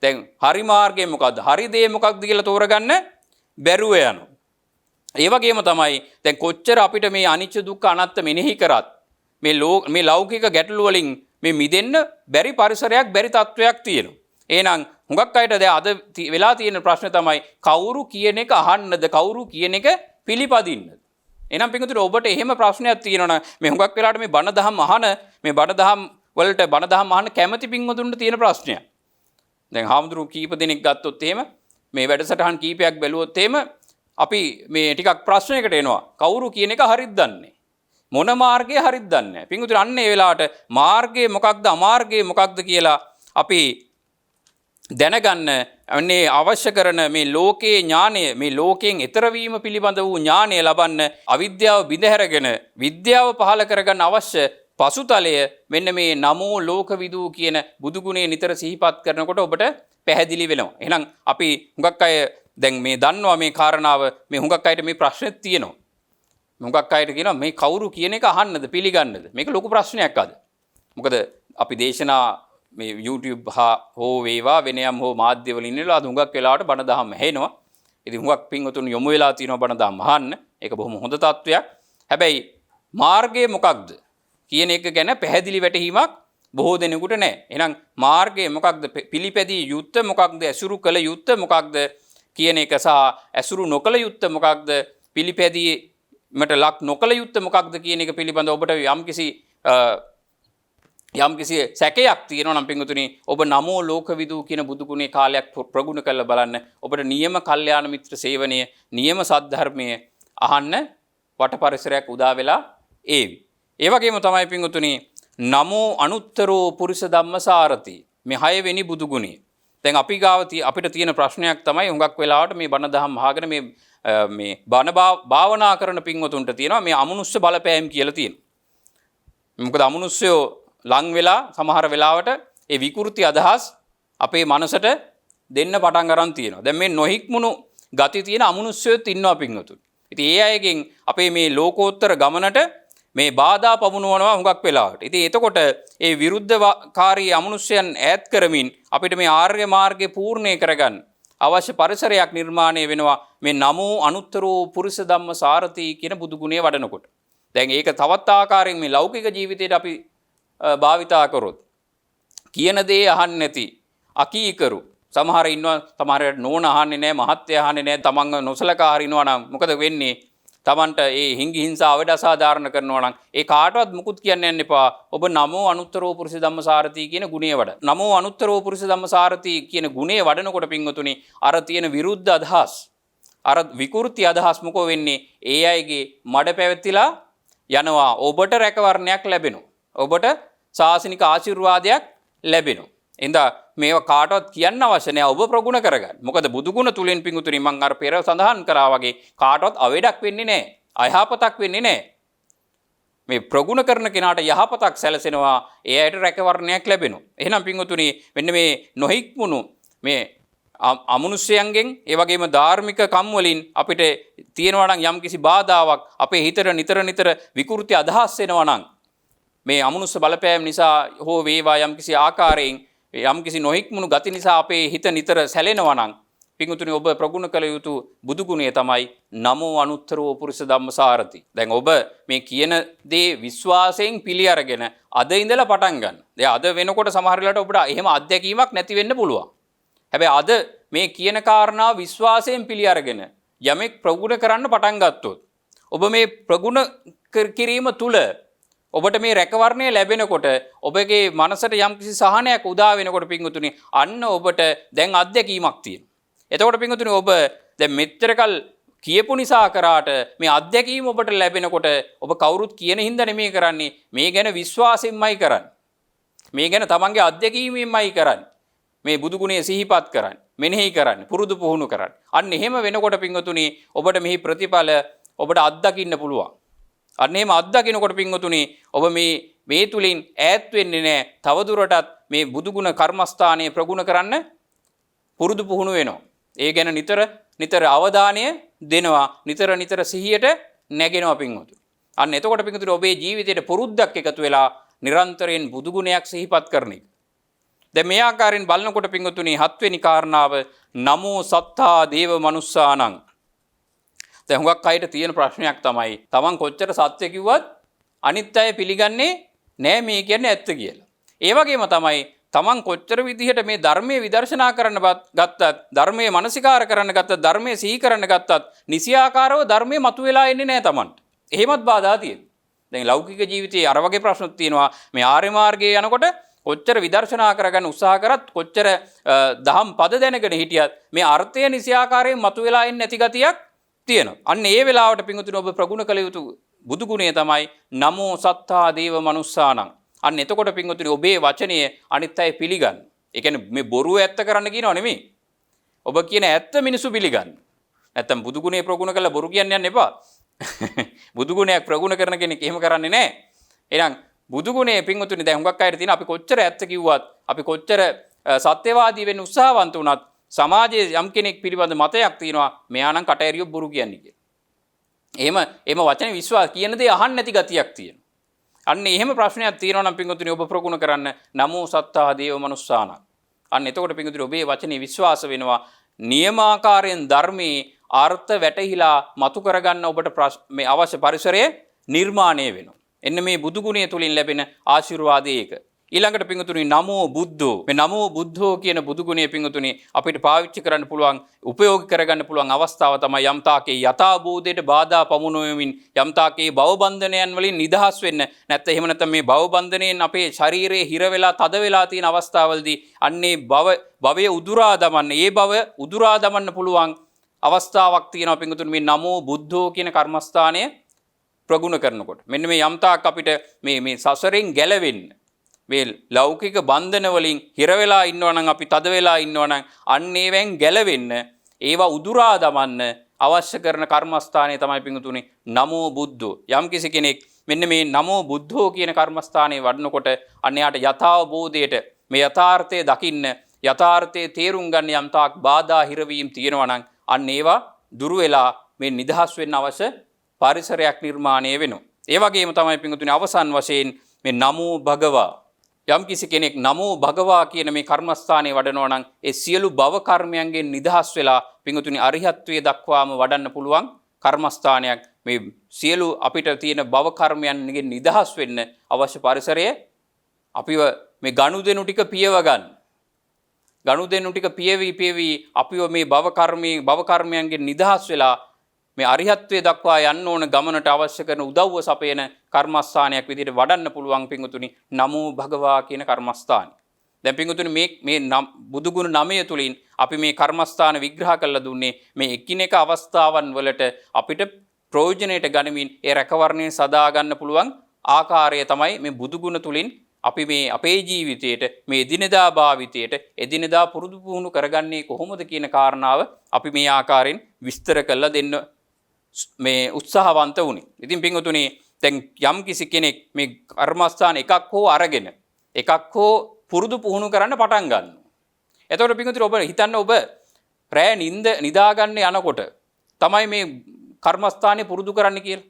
දැන් හරි මාර්ගය මොකක්ද? හරි දේ මොකක්ද කියලා තෝරගන්න බැරුව යනවා. ඒ වගේම තමයි දැන් කොච්චර අපිට මේ අනිච්ච දුක්ඛ අනාත්ම මෙනෙහි කරත් මේ ලෞකික ගැටලු වලින් මේ මිදෙන්න බැරි පරිසරයක් බැරි තත්වයක් තියෙනවා. එහෙනම් හුඟක් අයට දැන් අද වෙලා තියෙන ප්‍රශ්න තමයි කවුරු කියන එක අහන්නද කවුරු කියන එක පිළිපදින්නද? එහෙනම් පිටුතුර ඔබට එහෙම ප්‍රශ්නයක් තියෙනවා මේ හුඟක් වෙලාට මේ බණ දහම් අහන මේ බණ දහම් වලට බණ දහම් අහන කැමැති පින්වතුන්ට තියෙන ප්‍රශ්නයක්. දැන් හාමුදුරු කීප දෙනෙක් ගත්තොත් එහෙම මේ වැඩසටහන් කීපයක් බැලුවොත් එහෙම අපි මේ ටිකක් ප්‍රශ්නයකට එනවා. කවුරු කියන එක හරිද දන්නේ? මොන මාර්ගය හරිද දන්නේ නැහැ. පින්වතුන් අන්න ඒ වෙලාවට මාර්ගය මොකක්ද අමාර්ගය මොකක්ද කියලා අපි දැනගන්න අන්නේ අවශ්‍ය කරන මේ ලෝකයේ ඥානය මේ ලෝකයෙන් ඈතර වීම පිළිබඳ වූ ඥානය ලබන්න අවිද්‍යාව බිඳහැරගෙන විද්‍යාව පහළ කරගන්න අවශ්‍ය පසුතලය මෙන්න මේ නමෝ ලෝකවිදු කියන බුදු ගුණේ නිතර සිහිපත් කරනකොට ඔබට පැහැදිලි වෙනවා. එහෙනම් අපි හුඟක් අය දැන් මේ දන්නවා මේ කාරණාව මේ හුඟක් අයට මේ ප්‍රශ්නෙත් තියෙනවා. හුඟක් අයට කියනවා මේ කවුරු කියන එක අහන්නද පිළිගන්නද? මේක ලොකු ප්‍රශ්නයක් අද. මොකද අපි දේශනා මේ YouTube හෝ වේවා වෙනයම් හෝ මාධ්‍ය වලින් ඉන්නලා අද හුඟක් වෙලාවට බණ දහම් ඇහෙනවා. ඉතින් හුඟක් පින්වතුන් යොමු වෙලා තියෙනවා බණ දහම් අහන්න. ඒක බොහොම හොඳ තත්වයක්. හැබැයි මාර්ගය මොකක්ද කියන එක ගැන පැහැදිලි වැටහීමක් බොහෝ දෙනෙකුට නැහැ. එහෙනම් මාර්ගය මොකක්ද? පිළිපැදිය යුත්තේ මොකක්ද? ඇසුරු කළ යුත්තේ මොකක්ද කියන එක සහ ඇසුරු නොකළ යුත්තේ මොකක්ද? පිළිපැදීමට ලක් නොකළ යුත්තේ මොකක්ද කියන එක පිළිබඳව ඔබට යම්කිසි සැකයක් තියෙනවා නම් පින්වතුනි ඔබ නමෝ ලෝකවිදු කියන බුදු ගුණේ කාලයක් ප්‍රගුණ කරලා බලන්න. ඔබට නියම කල්යාණ මිත්‍ර සේවනය, නියම සද්ධර්මයේ අහන්න වට පරිසරයක් උදා වෙලා ඒවි. ඒ වගේම තමයි පින්වතුනි නමෝ අනුත්තරෝ පුරිස ධම්මසාරති මේ 6 වෙනි බුදු ගුණය. දැන් අපි ගාව අපිට තියෙන ප්‍රශ්නයක් තමයි හුඟක් වෙලාවට මේ බණ දහම් අහගෙන මේ බණ භාවනා කරන පින්වතුන්ට තියෙනවා මේ අමනුෂ්‍ය බලපෑම් කියලා තියෙනවා. මොකද අමනුෂ්‍යෝ ලං වෙලා සමහර වෙලාවට ඒ විකෘති අදහස් අපේ මනසට දෙන්න පටන් ගන්න තියෙනවා. දැන් මේ නොහික්මුණු ගති තියෙන අමනුෂ්‍යයොත් ඉන්නවා පින්වතුන්. ඉතින් ඒ අයගෙන් අපේ මේ ලෝකෝත්තර ගමනට මේ බාධා පමුණුවනවා හුඟක් වෙලාවට. ඉතින් එතකොට ඒ විරුද්ධකාරී අමනුෂ්‍යයන් ඈත් කරමින් අපිට මේ ආර්ය මාර්ගය පූර්ණේ කරගන්න අවශ්‍ය පරිසරයක් නිර්මාණය වෙනවා මේ නමෝ අනුත්තරෝ පුරිස ධම්ම සාරති කියන බුදු ගුණය වඩනකොට. දැන් ඒක තවත් ආකාරයෙන් මේ ලෞකික ජීවිතේට අපි භාවිතා කරොත් කියන දේ අහන්නේ නැති අකීකරු සමහර ඉන්නවා. සමහරට නෝන අහන්නේ නැහැ, මහත්ය අහන්නේ නැහැ. තමන්ව නොසලකා හරිනවා නම් මොකද වෙන්නේ? තමන්ට ඒ හිඟි හිංසා අවඩ අසාධාරණ කරනවා නම් ඒ කාටවත් මුකුත් කියන්න යන්න එපා. ඔබ නමෝ අනුත්තරෝ පුරිස ධම්මසාරති කියන ගුණය වඩ. නමෝ අනුත්තරෝ පුරිස ධම්මසාරති කියන ගුණය වඩනකොට පින්වතුනි අර තියෙන විරුද්ධ අදහස් අර විකෘති අදහස් මොකෝ වෙන්නේ? ඒ අයගේ මඩ පැවතිලා යනවා. ඔබට රැකවරණයක් ලැබෙනවා. ඔබට ශාසනික ආශිර්වාදයක් ලැබෙනවා. එඳා මේවා කාටවත් කියන්න අවශ්‍ය නැහැ. ඔබ ප්‍රගුණ කරගන්න. මොකද බුදු ගුණ තුලින් පිංගුතුනි මම අර පෙර සඳහන් කරා වගේ කාටවත් අවේඩක් වෙන්නේ නැහැ. අයහපතක් වෙන්නේ නැහැ. මේ ප්‍රගුණ කරන කෙනාට යහපතක් සැලසෙනවා. ඒ අයට රැකවරණයක් ලැබෙනවා. එහෙනම් පිංගුතුනි මෙන්න මේ නොහික්මුණු මේ අමනුෂ්‍යයන්ගෙන් ඒ වගේම ධාර්මික කම් වලින් අපිට තියෙනවා නම් යම්කිසි බාධාවක් අපේ හිතට නිතර විකෘති අදහස් එනවා නම් මේ අමනුස්ස බලපෑම් නිසා හෝ වේවා යම්කිසි ආකාරයෙන් යම්කිසි නොහික්මුණු ගති නිසා අපේ හිත නිතර සැලෙනවා නම් පිංගුතුනි ඔබ ප්‍රගුණ කළ යුතු බුදු ගුණය තමයි නමෝ අනුත්තරෝ පුරිස ධම්මසාරති. දැන් ඔබ මේ කියන දේ විශ්වාසයෙන් පිළි අරගෙන අද ඉඳලා පටන් ගන්න. දැන් අද වෙනකොට සමහර වෙලාවට ඔබට එහෙම අත්දැකීමක් නැති වෙන්න පුළුවන්. හැබැයි අද මේ කියන කාරණා විශ්වාසයෙන් පිළි අරගෙන යමෙක් ප්‍රගුණ කරන්න පටන් ගත්තොත් ඔබ මේ ප්‍රගුණ කිරීම තුල ඔබට මේ රැකවරණය ලැබෙනකොට ඔබගේ මනසට යම්කිසි සහනයක් උදා වෙනකොට පිංගුතුනි අන්න ඔබට දැන් අත්දැකීමක් තියෙනවා. එතකොට පිංගුතුනි ඔබ දැන් මෙච්චරකල් කියපු නිසා කරාට මේ අත්දැකීම ඔබට ලැබෙනකොට ඔබ කවුරුත් කියන හින්දා නෙමෙයි කරන්නේ මේ ගැන විශ්වාසයෙන්මයි කරන්නේ. මේ ගැන තමන්ගේ අත්දැකීමෙන්මයි කරන්නේ. මේ බුදු ගුණය සිහිපත් කරන්නේ. මෙනෙහි කරන්නේ. පුරුදු පුහුණු කරන්නේ. අන්න එහෙම වෙනකොට පිංගුතුනි ඔබට මෙහි ප්‍රතිඵල ඔබට අත්දකින්න පුළුවන්. අන්න එහෙම අත්දකින්නකොට පිංගුතුනි ඔබ මේ තුලින් ඈත් වෙන්නේ නැහැ. තවදුරටත් මේ බුදු ගුණ කර්මස්ථානයේ ප්‍රගුණ කරන්න පුරුදු පුහුණු වෙනවා. ඒ ගැන නිතර අවධානය දෙනවා. නිතර සිහියට නැගෙනවා පිංගුතුනි. අන්න එතකොට පිංගුතුනි ඔබේ ජීවිතේට පුරුද්දක් එකතු වෙලා නිරන්තරයෙන් බුදු ගුණයක් සිහිපත් කරන එක. දැන් මේ ආකාරයෙන් බලනකොට පිංගුතුනි හත්වෙනි කාරණාව නමෝ සත්තා දේව මනුස්සානං. දැන් හුඟක් අයට තියෙන ප්‍රශ්නයක් තමයි තමන් කොච්චර සත්‍ය කිව්වත් අනිත් අය පිළිගන්නේ නෑ මේ කියන්නේ ඇත්ත කියලා. ඒ වගේම තමයි තමන් කොච්චර විදිහට මේ ධර්මයේ විදර්ශනා කරන්න ගත්තත් ධර්මයේ මනසිකාර කරන්න ගත්තත් ධර්මයේ සිහි කරන්න ගත්තත් නිසියාකාරව ධර්මයේ මතුවලා එන්නේ නැහැ තමන්ට. එහෙමත් බාධා තියෙනවා. දැන් ලෞකික ජීවිතයේ අර වගේ ප්‍රශ්නත් තියෙනවා. මේ ආර්ය මාර්ගයේ යනකොට කොච්චර විදර්ශනා කරගන්න උත්සාහ කරත් කොච්චර දහම් පද දැනගෙන හිටියත් මේ අර්ථය නිසියාකාරයෙන් මතුවලා එන්නේ නැති ගතියක් තියෙනවා. අන්න ඒ වෙලාවට පිංගුතුනි ඔබ ප්‍රගුණ කළ යුතු බුදු ගුණය තමයි නමෝ සත්තා දේව මනුස්සානං. අන්න එතකොට පිංගුතුනි ඔබේ වචනය අනිත් අය පිළිගන්න. ඒ කියන්නේ මේ බොරුව ඇත්ත කරන්න කියනව නෙමෙයි. ඔබ කියන ඇත්ත මිනිසු පිළිගන්න. නැත්තම් බුදු ගුණේ ප්‍රගුණ කරලා බොරු කියන්න යන්න එපා. බුදු ගුණයක් ප්‍රගුණ කරන කෙනෙක් එහෙම කරන්නේ නැහැ. එහෙනම් බුදු ගුණේ පිංගුතුනි දැන් හුඟක් අයට තියෙන අපි කොච්චර ඇත්ත කිව්වත් අපි කොච්චර සත්‍යවාදී වෙන්න උත්සාහවන්ත වුණත් සමාජයේ යම් කෙනෙක් පිළිබඳ මතයක් තියෙනවා මෙයා නම් කට ඇරියොත් බොරු කියන්නේ කියලා. එහෙම වචනේ විශ්වාස කියන දේ අහන්න නැති ගතියක් තියෙනවා. අන්න එහෙම ප්‍රශ්නයක් තියෙනවා නම් පිංගුතුනි ඔබ ප්‍රගුණ කරන්න නමෝ සත්තා දේව මනුස්සානං. අන්න එතකොට පිංගුතුනි ඔබේ වචනේ විශ්වාස වෙනවා නියමාකාරයෙන් ධර්මයේ අර්ථ වැටහිලා මතු කරගන්න ඔබට මේ අවශ්‍ය පරිසරය නිර්මාණය වෙනවා. එන්න මේ බුදු ගුණය තුලින් ලැබෙන ආශිර්වාදය ඒක. ඊළඟට පිංගුතුනි නමෝ බුද්ධෝ. මේ නමෝ බුද්ධෝ කියන බුදු ගුණය පිංගුතුනි අපිට පාවිච්චි කරන්න පුළුවන් උපයෝගී කරගන්න පුළුවන් අවස්ථාව තමයි යම්තාකේ යථාභූතයට බාධා පමුණුවමින් යම්තාකේ භවබන්ධනයන් වලින් නිදහස් වෙන්න. නැත්නම් එහෙම නැත්නම් මේ භවබන්ධනයෙන් අපේ ශරීරයේ හිර වෙලා තද වෙලා තියෙන අවස්ථාවවලදී අන්නේ භවය උදුරා දමන්න. ඒ භවය උදුරා දමන්න පුළුවන් අවස්ථාවක් තියෙනවා පිංගුතුනි මේ නමෝ බුද්ධෝ කියන කර්මස්ථානය ප්‍රගුණ කරනකොට. මෙන්න මේ යම්තාක් අපිට මේ සසරෙන් ගැලවෙන්න මේ ලෞකික බන්ධන වලින් හිර වෙලා ඉන්නවා නම් අපි තද වෙලා ඉන්නවා නම් අන්න ඒවෙන් ගැලවෙන්න ඒවා උදුරා දමන්න අවශ්‍ය කරන කර්මස්ථානය තමයි පිංගුතුනි නමෝ බුද්ධෝ. යම්කිසි කෙනෙක් මෙන්න මේ නමෝ බුද්ධෝ කියන කර්මස්ථානයේ වඩනකොට අන්න යාට යථාබෝධයට මේ යථාර්ථය දකින්න යථාර්ථයේ තේරුම් ගන්න යම්තාක් බාධා හිරවීම් තියෙනවා නම් අන්න ඒවා දුරු වෙලා මේ නිදහස් වෙන්න අවශ්‍ය පරිසරයක් නිර්මාණය වෙනවා. ඒ වගේම තමයි පිංගුතුනි අවසන් වශයෙන් මේ නමෝ භගවා යම් කිසි කෙනෙක් නමෝ භගවා කියන මේ කර්මස්ථානයේ වඩනවා නම් ඒ සියලු භව කර්මයන්ගෙන් නිදහස් වෙලා පිංගුතුනි අරිහත්ත්වයේ දක්වාම වඩන්න පුළුවන් කර්මස්ථානයක්. මේ සියලු අපිට තියෙන භව කර්මයන්ගෙන් නිදහස් වෙන්න අවශ්‍ය පරිසරය අපිව මේ ගනුදෙනු ටික පියව ගන්න. ගනුදෙනු ටික පියවි අපිව මේ භව කර්මයන්ගෙන් නිදහස් වෙලා මේ අරිහත්ත්වයේ දක්වා යන්න ඕන ගමනට අවශ්‍ය කරන උදව්ව සපයන කර්මස්ථානයක් විදිහට වඩන්න පුළුවන් පිංගුතුනි නමෝ භගවා කියන කර්මස්ථානය. දැන් පිංගුතුනි මේ බුදු ගුණ 9 තුලින් අපි මේ කර්මස්ථාන විග්‍රහ කරලා දුන්නේ මේ එකිනෙක අවස්ථාවන් වලට අපිට ප්‍රයෝජනෙට ගනිමින් ඒ රැකවරණය සදා ගන්න පුළුවන් ආකාරය තමයි මේ බුදු ගුණ තුලින් අපි මේ අපේ ජීවිතයට මේ එදිනෙදා භාවිතයට එදිනෙදා පුරුදු පුහුණු කරගන්නේ කොහොමද කියන කාරණාව අපි මේ ආකාරයෙන් විස්තර කරලා දෙන්න මේ උත්සාහවන්ත වුණේ. ඉතින් පිංගුතුනි දැන් යම් කිසි කෙනෙක් මේ කර්මස්ථාන එකක් හෝ අරගෙන එකක් හෝ පුරුදු පුහුණු කරන්න පටන් ගන්නවා. එතකොට පිංගුතුනි ඔබ හිතන්න ඔබ රැය නිදාගන්න යනකොට තමයි මේ කර්මස්ථානේ පුරුදු කරන්න කියලා.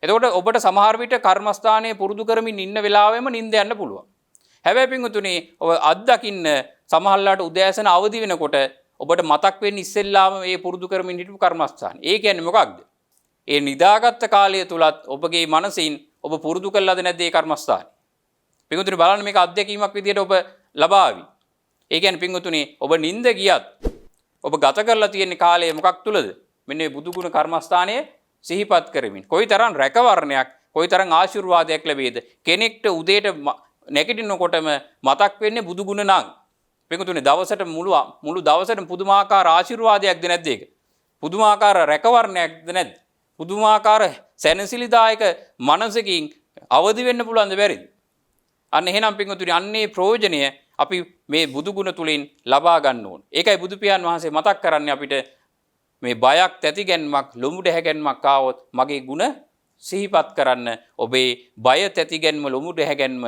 එතකොට ඔබට සමහර විට කර්මස්ථානයේ පුරුදු කරමින් ඉන්න වෙලාවෙම නිින්ද යන්න පුළුවන්. හැබැයි පින්වතුනි ඔබ අත්දකින්න සමහරලාට උදෑසන අවදි වෙනකොට ඔබට මතක් වෙන්නේ ඉස්සෙල්ලාම මේ පුරුදු කරමින් හිටපු කර්මස්ථාන. ඒ කියන්නේ මොකක්ද? ඒ නිදාගත්ත කාලය තුලත් ඔබගේ මනසින් ඔබ පුරුදු කළාද නැද්ද මේ කර්මස්ථාන? පින්වතුනි බලන්න මේක අත්දැකීමක් විදිහට ඔබ ලබාවි. ඒ කියන්නේ පින්වතුනි ඔබ නිින්ද ගියත් ඔබ ගත කරලා තියෙන කාලය මොකක් තුලද? මෙන්න මේ බුදුගුණ කර්මස්ථානයේ සිහිපත් කරමින්. කොයිතරම් රැකවරණයක්, කොයිතරම් ආශිර්වාදයක් ලැබෙයිද? කෙනෙක්ට උදේට නැගිටිනකොටම මතක් වෙන්නේ බුදුගුණ නම්. පින්වතුනි දවසට මුළු දවසටම පුදුමාකාර ආශිර්වාදයක්ද නැද්ද ඒක? පුදුමාකාර රැකවරණයක්ද නැද්ද? පුදුමාකාර සැනසිලිදායක මනසකින් අවදි වෙන්න පුළුවන්ද බැරිද? අන්න එහෙනම් පින්වතුනි අන්නේ ප්‍රයෝජනය අපි මේ බුදුගුණ තුලින් ලබා ගන්න ඕන. ඒකයි බුදු පියාණන් වහන්සේ මතක් කරන්නේ අපිට මේ බයක් තැතිගැන්මක් ලොමුඩ හැගැන්මක් ආවොත් මගේ ගුණ සිහිපත් කරන්න. ඔබේ බය තැතිගැන්ම ලොමුඩ හැගැන්ම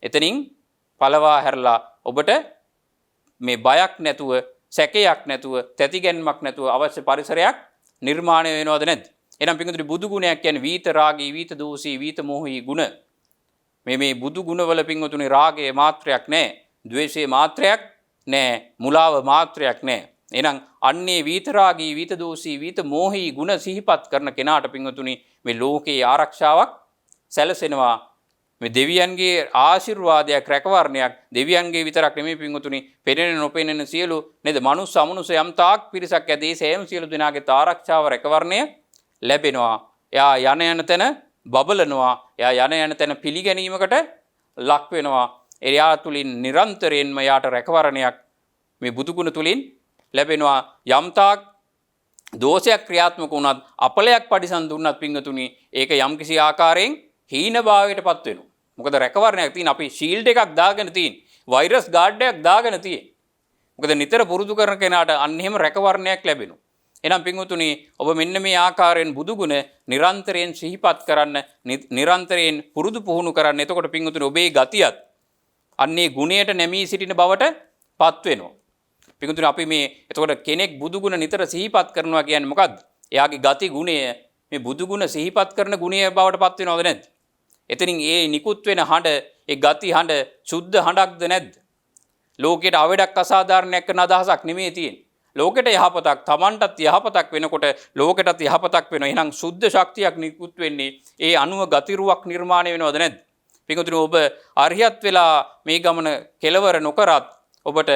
එතනින් පළවා හැරලා ඔබට මේ බයක් නැතුව සැකයක් නැතුව තැතිගැන්මක් නැතුව අවශ්‍ය පරිසරයක් නිර්මාණය වෙනවද නැද්ද? එහෙනම් පින්වතුනි බුදු ගුණයක් කියන්නේ වීත රාගී වීත දෝෂී වීත මොහී ගුණ. මේ බුදු ගුණවල පින්වතුනි රාගයේ මාත්‍රයක් නැහැ, ද්වේෂයේ මාත්‍රයක් නැහැ, මුලාව මාත්‍රයක් නැහැ. එහෙනම් අන්නේ විතරාගී විත දෝෂී විත මෝහී ගුණ සිහිපත් කරන කෙනාට පින්වතුනි මේ ලෝකේ ආරක්ෂාවක් සැලසෙනවා. මේ දෙවියන්ගේ ආශිර්වාදයක් රැකවරණයක් දෙවියන්ගේ විතරක් නෙමෙයි පින්වතුනි පෙනෙන නොපෙනෙන සියලු නේද මනුස්ස අමනුස්ස යම් තාක් පිරිසක් ඇදී සෑම සියලු දෙනාගේ ආරක්ෂාව රැකවරණය ලැබෙනවා. එයා යන තැන බබලනවා. එයා යන තැන පිළිගැනීමකට ලක් වෙනවා. එයා තුලින් නිරන්තරයෙන්ම යාට රැකවරණයක් මේ බුදුගුණ තුලින් ලැබෙනවා. යම්තාක් දෝෂයක් ක්‍රියාත්මක වුණත් අපලයක් පරිසම් දුන්නත් පින්වතුනි ඒක යම්කිසි ආකාරයෙන් හීනභාවයටපත් වෙනවා. මොකද රැකවරණයක් තියෙන අපි ෂීල්ඩ් එකක් දාගෙන තියෙන වෛරස් ගාඩ් එකක් දාගෙන තියෙන. මොකද නිතර පුරුදු කරන කෙනාට අන්න එහෙම රැකවරණයක් ලැබෙනවා. එහෙනම් පින්වතුනි ඔබ මෙන්න මේ ආකාරයෙන් බුදුගුණ නිරන්තරයෙන් සිහිපත් කරන්න, නිරන්තරයෙන් පුරුදු පුහුණු කරන්න. එතකොට පින්වතුනි ඔබේ ගතියත් අන්නේ ගුණයට නැමී සිටින බවට පත් වෙනවා. පින්වතුනි අපි මේ එතකොට කෙනෙක් බුදුගුණ නිතර සිහිපත් කරනවා කියන්නේ මොකද්ද? එයාගේ ගති ගුණය මේ බුදුගුණ සිහිපත් කරන ගුණය බවට පත් වෙනවද නැද්ද? එතනින් ඒ නිකුත් වෙන හඬ, ඒ ගති හඬ සුද්ධ හඬක්ද නැද්ද? ලෝකයට අවඩක් අසාධාරණයක් කරන අදහසක් නෙමෙයි තියෙන්නේ. ලෝකෙට යහපතක්, Tamanටත් යහපතක් වෙනකොට ලෝකෙටත් යහපතක් වෙනවා. එහෙනම් සුද්ධ ශක්තියක් නිකුත් වෙන්නේ ඒ අනුව ගතිරුවක් නිර්මාණය වෙනවද නැද්ද? පින්වතුනි ඔබ අරියත් වෙලා මේ ගමන කෙලවර නොකරත් ඔබට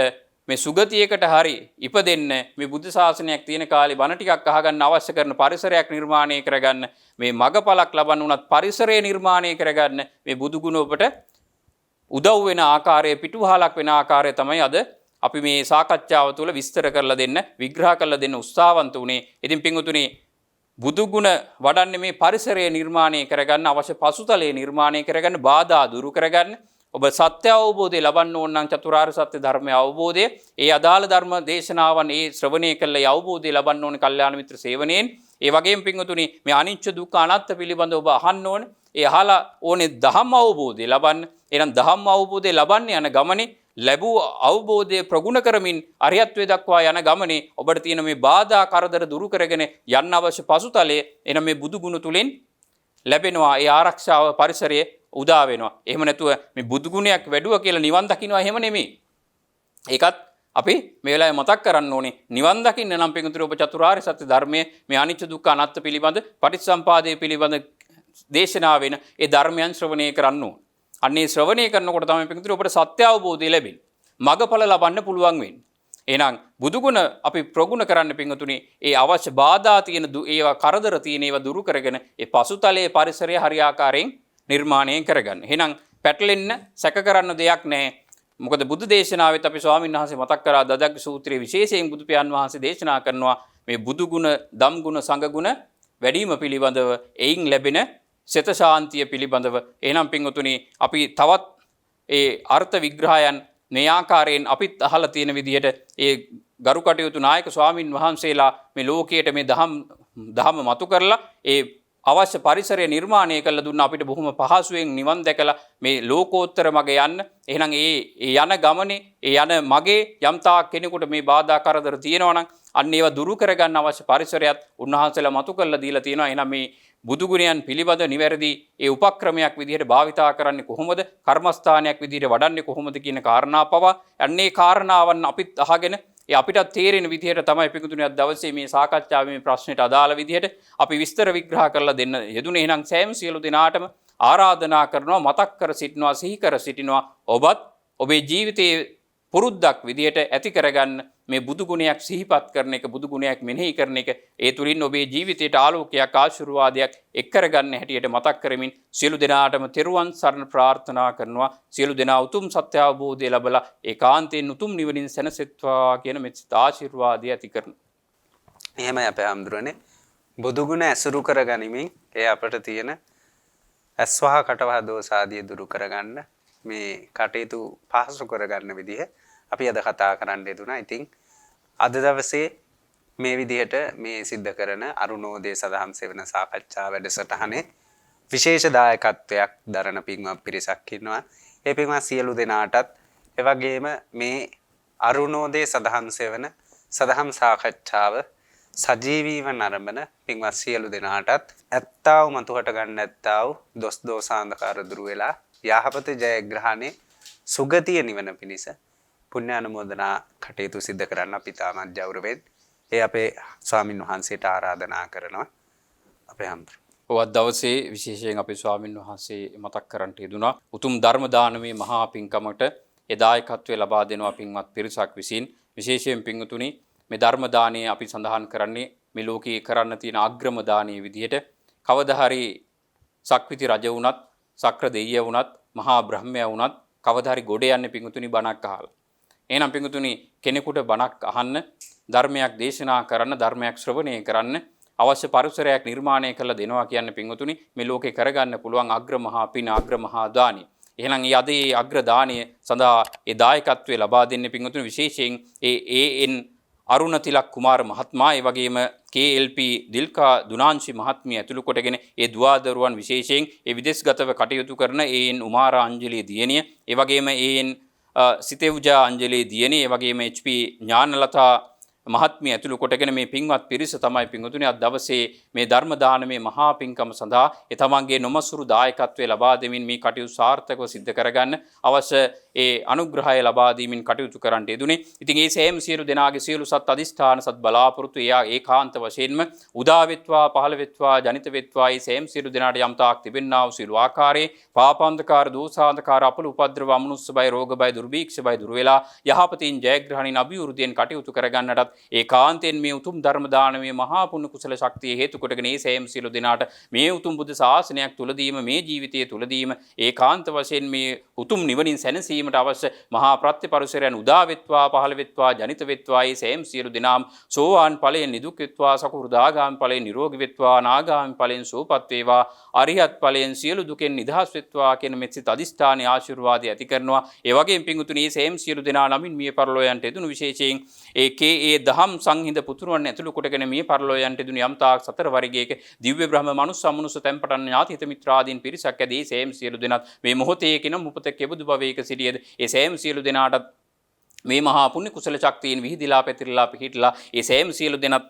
මේ සුගතියකට හරි ඉපදෙන්න මේ බුද්ධ ශාසනයක් තියෙන කාලේ බණ ටිකක් අහගන්න අවශ්‍ය කරන පරිසරයක් නිර්මාණය කරගන්න, මේ මගපලක් ලබන්න උනත් පරිසරය නිර්මාණය කරගන්න මේ බුදු ගුණ ඔබට උදව් වෙන ආකාරය, පිටුවහලක් වෙන ආකාරය තමයි අද අපි මේ සාකච්ඡාව තුළ විස්තර කරලා දෙන්න, විග්‍රහ කරලා දෙන්න උත්සාහවන්ත උනේ. ඉතින් පින්වතුනි බුදු ගුණ වඩන්නේ මේ පරිසරය නිර්මාණය කරගන්න, අවශ්‍ය පසුතලයේ නිර්මාණය කරගන්න, බාධා දුරු කරගන්න. ඔබ සත්‍ය අවබෝධය ලබන්න ඕන නම් චතුරාර්ය සත්‍ය ධර්මයේ අවබෝධය, ඒ අදාළ ධර්ම දේශනාවන් ඒ ශ්‍රවණය කළ ඒ අවබෝධය ලබන්න ඕන කල්යාණ මිත්‍ර සේවනයෙන්. ඒ වගේම පින්වතුනි මේ අනිච්ච දුක්ඛ අනාත්ම පිළිබඳව ඔබ අහන්න ඕන. ඒ අහලා ඕනේ ධම්ම අවබෝධය ලබන්න. එහෙනම් ධම්ම අවබෝධය ලබන්න යන ගමනේ ලැබූ අවබෝධය ප්‍රගුණ කරමින් අරියත්වයේ දක්වා යන ගමනේ ඔබට තියෙන මේ බාධා කරදර දුරු කරගෙන යන්න අවශ්‍ය පසුතලයේ එන මේ බුදු ගුණ තුලින් ලැබෙනවා. ඒ ආරක්ෂාව පරිසරයේ උදා වෙනවා. එහෙම නැතුව මේ බුදු ගුණයක් වැඩුවා කියලා නිවන් දකින්නවා එහෙම නෙමෙයි. ඒකත් අපි මේ වෙලාවේ මතක් කරන්න ඕනේ. නිවන් දකින්න නම් පිටුතුර ඔබ චතුරාර්ය සත්‍ය ධර්මයේ මේ අනිච්ච දුක්ඛ අනාත්ම පිළිබඳ පටිච්චසම්පාදයේ පිළිබඳ දේශනා වෙන ඒ ධර්මයන් ශ්‍රවණය කරන්න ඕන. අන්නේ ශ්‍රවණය කරනකොට තමයි පිටුතුර ඔබට සත්‍ය අවබෝධය ලැබෙන්නේ. මගඵල ලබන්න පුළුවන් වෙන්නේ. එහෙනම් බුදු ගුණ අපි ප්‍රගුණ කරන්න පිටුතුනි ඒ අවශ්‍ය බාධා තියෙන ඒවා කරදර තියෙන ඒවා දුරු කරගෙන ඒ පසුතලයේ පරිසරය හරියාකාරයෙන් නිර්මාණය කරගන්න. එහෙනම් පැටලෙන්න සැක කරන්න දෙයක් නැහැ. මොකද බුදු දේශනාවෙත් අපි ස්වාමීන් වහන්සේ මතක් කරා දදග්ග සූත්‍රයේ විශේෂයෙන් බුදු පියාණන් වහන්සේ දේශනා කරනවා මේ බුදු ගුණ, ධම් ගුණ, සංඝ ගුණ වැඩිම පිළිබඳව, එයින් ලැබෙන සිත ශාන්තිය පිළිබඳව. එහෙනම් පින්වතුනි අපි තවත් ඒ අර්ථ විග්‍රහයන් මේ ආකාරයෙන් අපිත් අහලා තියෙන විදිහට ඒ ගරු කටයුතු නායක ස්වාමින් වහන්සේලා මේ ලෝකයට මේ දහම මතු කරලා ඒ අවශ්‍ය පරිසරය නිර්මාණය කළ දුන්න අපිට බොහොම පහසුවෙන් නිවන් දැකලා මේ ලෝකෝත්තර මග යන්න. එහෙනම් ඒ යන ගමනේ ඒ යන මගේ යම්තා කෙනෙකුට මේ බාධා කරදර තියෙනවා නම් අන්න ඒවා දුරු කරගන්න අවශ්‍ය පරිසරයත් උන්වහන්සේලා මතු කරලා දීලා තියෙනවා. එහෙනම් මේ බුදු ගුණයන් පිළිබඳ නිවැරදි ඒ උපක්‍රමයක් විදිහට භාවිතා කරන්නේ කොහොමද? කර්මස්ථානයක් විදිහට වඩන්නේ කොහොමද කියන කාරණා පවා අන්නේ කාරණාවන් අපිත් අහගෙන අපිට තේරෙන විදිහට තමයි පිටුතුනේ අද දවසේ මේ සාකච්ඡාවේ මේ ප්‍රශ්නෙට අදාළ විදිහට අපි විස්තර විග්‍රහ කරලා දෙන්න යෙදුනේ. එහෙනම් සෑම සියලු දෙනාටම ආරාධනා කරනවා, මතක් කර සිටිනවා, සිහි කර සිටිනවා ඔබත් ඔබේ ජීවිතයේ පුරුද්දක් විදිහට ඇති කරගන්න මේ බුදු ගුණයක් සිහිපත් කරන එක, බුදු ගුණයක් මෙනෙහි කරන එක, ඒ තුලින් ඔබේ ජීවිතයට ආලෝකයක්, ආශිර්වාදයක් එක් කරගන්න හැටියට මතක් කරමින් සියලු දෙනාටම තෙරුවන් සරණ ප්‍රාර්ථනා කරනවා. සියලු දෙනා උතුම් සත්‍ය අවබෝධය ලැබලා ඒකාන්තයෙන් උතුම් නිවනින් සැනසෙත්වා කියන මෙත් ආශිර්වාදය ඇති කරනවා. එහෙමයි අපේ හාමුදුරනේ. බුදු ගුණ ඇසුරු කරගනිමින් ඒ අපට තියෙන ඇස්වහ කටවහ දෝෂ ආදී දුරු කරගන්න මේ කටයුතු පහසු කරගන්න විදිහ අපි අද කතා කරන්න යෙදුනා. ඉතින් අද දවසේ මේ විදිහට මේ සිද්ධ කරන අරුණෝදය සදහම් සෙවන සාකච්ඡා වැඩසටහනේ විශේෂ දායකත්වයක් දරන පින්වත් පිරිසක් ඉන්නවා. ඒ පින්වත් සියලු දෙනාටත් එවැගේම මේ අරුණෝදය සදහම් සෙවන සදහම් සාකච්ඡාව සජීවීව නරඹන පින්වත් සියලු දෙනාටත් ඇත්තාව මතුහට ගන්න ඇත්තාව දොස් දෝසාන්ධකාර දුරු වෙලා යහපත ජයග්‍රහණේ සුගතිය නිවන පිණිස පුණ්‍ය අනුමෝදනා කටයුතු සිද්ධ කරන්න අපි තාමත් ගෞරවයෙන් ඒ අපේ ස්වාමින් වහන්සේට ආරාධනා කරනවා. අපේ හම්බුර ඔවත් දවසේ විශේෂයෙන් අපේ ස්වාමින් වහන්සේ මතක් කරන්නට යෙදුනා උතුම් ධර්ම දානමේ මහා පින්කමට දායකත්වය ලබා දෙනවා පින්වත් පිරිසක් විසින්. විශේෂයෙන් පින්තුනි මේ ධර්ම දානය අපි සඳහන් කරන්නේ මේ ලෝකයේ කරන්න තියෙන අග්‍රම දානයේ විදිහට. කවදා හරි සක්විති රජ වුණත්, සක්‍ර දෙවිය වුණත්, මහා බ්‍රහ්මයා වුණත් කවදා හරි ගොඩ යන්නේ පින්තුනි බණක් අහලා. එහෙනම් පින්තුනි කෙනෙකුට බණක් අහන්න, ධර්මයක් දේශනා කරන්න, ධර්මයක් ශ්‍රවණය කරන්න අවශ්‍ය පරිසරයක් නිර්මාණය කරලා දෙනවා කියන්නේ පින්තුනි මේ ලෝකේ කරගන්න පුළුවන් අග්‍ර මහා පින, අග්‍ර මහා දානි. එහෙනම් ඒ අද ඒ අග්‍ර දානය සඳහා ඒ දායකත්වය ලබා දෙන්නේ පින්තුනි විශේෂයෙන් ඒ අරුණ තිලක් කුමාර මහත්මයා, ඒ වගේම KLP දිල්කා දුනාංශි මහත්මිය ඇතුළු කොටගෙන ඒ දුවදරුවන් විශේෂයෙන් ඒ විදේශගතව කටයුතු කරන ඒන් උමාරා අංජලි දියණිය, ඒ වගේම ඒන් සිතේවුජා අංජලි දියණිය, ඒ වගේම HP ඥානලතා මහත්මිය ඇතුළු කොටගෙන මේ පින්වත් පිරිස තමයි පින්වතුනි අද දවසේ මේ ධර්ම දානමේ මහා පින්කම සඳහා ඒ තමන්ගේ නොමසුරු දායකත්වය ලබා දෙමින් මේ කටයුතු සාර්ථකව සිද්ධ කරගන්න අවශ්‍ය ඒ අනුග්‍රහය ලබා දීමින් කටයුතු කරන්නට යෙදුනේ. ඉතින් ඒ සෑම සියලු දෙනාගේ සියලු සත් අධිෂ්ඨාන සත් බලාපොරොත්තු එයා ඒකාන්ත වශයෙන්ම උදා වෙත්වා, පහළ වෙත්වා, ජනිත වෙත්වා. ඒ සෑම සියලු දෙනාට යම් තාක් තිබෙන්නා වූ සියලු ආකාරයේ පාපාන්ධකාර, දෝසාන්ධකාර, අපල උපද්‍රව, අමනුෂ්‍ය බය, රෝග බය, දුර්භීක්ෂ බය දුර වෙලා යහපතින් ජයග්‍රහණින් අභිවෘද්ධියෙන් කටයුතු කරගන්නටත් ඒකාන්තයෙන් මේ උතුම් ධර්ම දානමේ මහා පුණ්‍ය කුසල ශක්තිය හේතු කොටගෙන මේ සෑම සියලු දෙනාට මේ උතුම් බුද්ධ ශාසනයක් තුලදීම, මේ ජීවිතයේ තුලදීම ඒකාන්ත වශයෙන් මේ උතුම් නිවනින් සැනසීමට අවශ්‍ය මහා ප්‍රත්‍යපරිසරයන් උදා වෙත්වා, පහළ වෙත්වා, ජනිත වෙත්වා. මේ සෑම සියලු දෙනාම සෝවාන් ඵලයෙන් නිදුක් වෙත්වා, සකෘදාගාමී ඵලයෙන් නිරෝගී වෙත්වා, අනාගාමී ඵලයෙන් සුවපත් වේවා, අරිහත් ඵලයෙන් සියලු දුකෙන් නිදහස් වෙත්වා කියන මෙත්සිත අදිෂ්ඨානයේ ආශිර්වාදය ඇති කරනවා. ඒ වගේම පිංගුතුනි මේ සෑම සියලු දෙනා නමින් මිය පරලෝයන්ට එදුණු විශේෂයෙන් ඒ දහම් සංහිඳ පුතුරුවන් ඇතුළු කොටගෙන මිය පරලෝයන්ට එදුණු යම් තාක් සතර වර්ගයක දිව්‍ය බ්‍රහ්ම මනුස්ස අමනුස්ස තැන්පටන් ඥාති හිත මිත්‍රාදීන් පිරිසක් ඇදී සෑම සියලු දෙනාත් මේ මොහොතේ කින මුපත කෙබඳු භවයක සිටියද ඒ සෑම සියලු දෙනාටත් මේ මහා පුණ්‍ය කුසල ශක්තියින් විහිදිලා පැතිරලා පිහිටලා ඒ සෑම සියලු දෙනාත්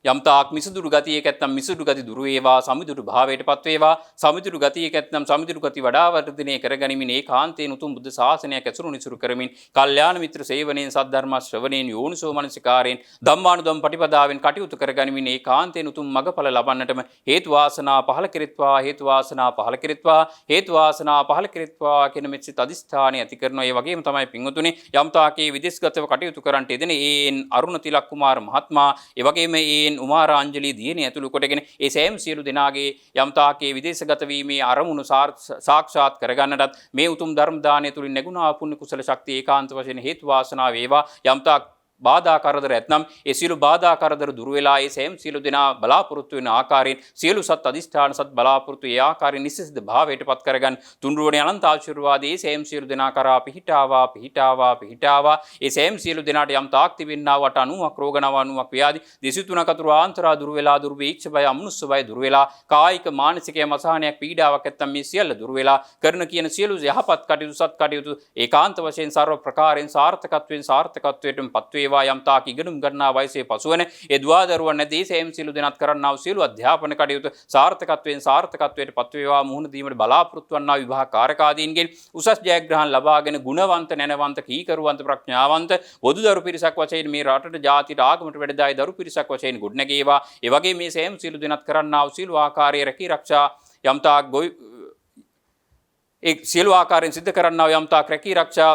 යම් තාක් මිසුදුරු ගතියක ඇත්නම් මිසුදුරු ගති දුරු වේවා, සමිදුරු භාවයටපත් වේවා. සමිදුරු ගතියක ඇත්නම් සමිදුරු ගති වඩා වර්ධනය කරගනිමින් ඒකාන්තයෙන් උතුම් බුද්ධ ශාසනයක් ඇසුරු නිසුරු කරමින් කල්යාණ මිත්‍ර සේවනයෙන්, සද්ධර්ම ශ්‍රවණයෙන්, යෝනිසෝ මනසිකාරයෙන්, ධම්මානුධම් පටිපදාවෙන් කටයුතු කරගනිමින් ඒකාන්තයෙන් උතුම් මඟඵල ලබන්නටම හේතු වාසනා පහල කෙරෙත්වා, හේතු වාසනා පහල කෙරෙත්වා, හේතු වාසනා පහල කෙරෙත්වා කියන මෙත්සිත අදිෂ්ඨානය ඇති කරනවා. ඒ වගේම තමයි පින්වතුනි යම් තාකේ විදේශගතව කටයුතු කරන්නට යෙදෙන ඒන් අරුණ තිලක් කුමාර මහත්මයා, ඒ වගේම උමාරා අංජලි දියණිය ඇතුළු කොටගෙන ඒ සෑම සියලු දෙනාගේ යම් තාකේ විදේශගත වීමේ අරමුණු සාක්ෂාත් කරගන්නටත් මේ උතුම් ධර්ම දානය තුලින් නැගුණා පුණ්‍ය කුසල ශක්තිය ඒකාන්ත වශයෙන් හේතු වාසනා වේවා. යම් තාක් බාධා කරදර ඇතනම් ඒ සියලු බාධා කරදර දුර වෙලා ඒ සෑම සියලු දෙනා බලාපොරොත්තු වෙන ආකාරයෙන් සියලු සත් අධිෂ්ඨාන සත් බලාපොරොත්තු ඒ ආකාරයෙන් නිසිත භාවයට පත් කරගන්න තුන්රුවනේ අනන්ත ආශිර්වාදයේ සෑම සියලු දෙනා කරා පිහිටාවා පිහිටාවා පිහිටාවා ඒ සෑම සියලු දෙනාට යම් තාක් තිබෙන්නා වට 90ක් රෝග 93ක් ව්‍යාධි 23ක අතුරු ආන්තරා දුර වෙලා දුර්වීක්ෂ බය අමනුෂ්‍ය බය දුර වෙලා කායික මානසික මසහනයක් පීඩාවක් නැත්තම් මේ සියල්ල දුර වෙලා කරන කියන සියලු යහපත් කටයුතු සත් කටයුතු ඒකාන්ත වශයෙන් සර්ව ප්‍රකාරයෙන් සාර්ථකත්වයටම පත් වේවා යම් තාක් ඉගෙනුම් ගන්නා වයසේ පසුවන ඒ දුවා දරුවන් නැදී සෑම සියලු දෙනාත් කරන්නා වූ සියලු අධ්‍යාපන කටයුතු සාර්ථකත්වයට පත් වේවා මුහුණ දීමට බලාපොරොත්තු වන්නා විවාහ කාරකාදීන්ගෙන් උසස් ජයග්‍රහණ ලබාගෙන ගුණවන්ත නැනවන්ත කීකරුවන්ත ප්‍රඥාවන්ත බොදුදරු පිරිසක් වශයෙන් මේ රටට ජාතියට ආගමට වැඩදායි දරු පිරිසක් වශයෙන් ගොඩනැගේවා ඒ වගේ මේ සෑම සියලු දෙනාත් කරන්නා වූ සියලු ආකාරයේ රැකී ආරක්ෂා යම් තාක් ඒ සියලු ආකාරයෙන් සිද්ධ කරන්නා වූ යම් තාක් රැකී ආරක්ෂා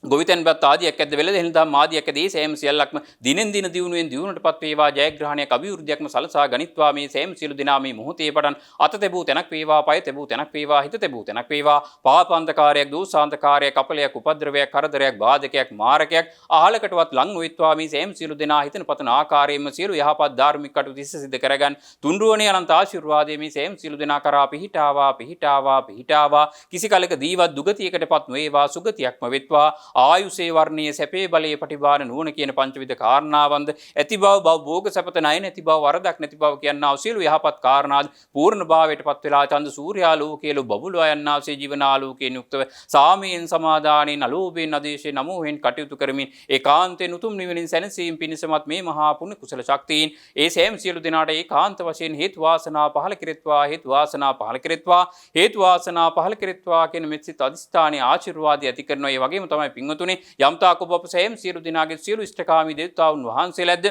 ගොවිතැන්පත් ආදියක් ඇද්ද වෙලද එහෙනම් ආදියක් ඇදී සෑම සියල්ලක්ම දිනෙන් දින දියුණුවෙන් දියුණුවටපත් වේවා ජයග්‍රහණයක් අභිවෘද්ධියක්ම සලසා ගනිත්වා මේ සෑම සියලු දෙනා මේ මොහොතේ පටන් අත තැබූ තැනක් වේවා පය තැබූ තැනක් වේවා හිත තැබූ තැනක් වේවා පාපාන්තකාරයක් දෝසාන්තකාරයක් අපලයක් උපද්‍රවයක් කරදරයක් බාධකයක් මාරකයක් අහලකටවත් ලං නොවිත්වා මේ සෑම සියලු දෙනා හිතන පතන ආකාරයෙන්ම සියලු යහපත් ධාර්මික කටයුතු සිද්ධ කරගන්න තුන්රුවනේ අනන්ත ආශිර්වාදයේ මේ සෑම සියලු දෙනා කරා පිහිටාවා පිහිටාවා පිහිටාවා කිසි කලක දීවත් දුගතියකටපත් නොවේවා සුගතියක්ම වෙත්වා ආයුසේ වර්ණීය සැපේ බලයේ පටිභාන නුවණ කියන පංචවිධ කාරණාවන්ද ඇති බව භෝග සැපත නැයි නැති බව වරදක් නැති බව කියනා සියලු යහපත් කාරණාද පූර්ණ භාවයටපත් වෙලා චන්ද සූර්යා ලෝකයේ බබුලවා යන්නාසේ ජීවනාලෝකයෙන් යුක්තව සාමයෙන් සමාදානෙන් අලෝභයෙන් අදේශයෙන් නමෝහෙන් කටයුතු කරමින් ඒකාන්තයෙන් උතුම් නිවනින් සැනසීම පිණිසමත් මේ මහා පුණ්‍ය කුසල ශක්තියින් ඒ සෑම සියලු දෙනාට ඒකාන්ත වශයෙන් හේතු වාසනා පහල කෙරෙත්වා හේතු වාසනා පහල කෙරෙත්වා හේතු වාසනා පහල කෙරෙත්වා කියන මෙත්සිත අධිෂ්ඨානයේ ආශිර්වාදය ඇති කරනවා ඒ වගේම තමයි පින්වතුනි යම්තාක ඔබ අප සෑම සියලු දෙනාගේ සියලු ඉෂ්ඨකාමී දේවතාවුන් වහන්සේලාද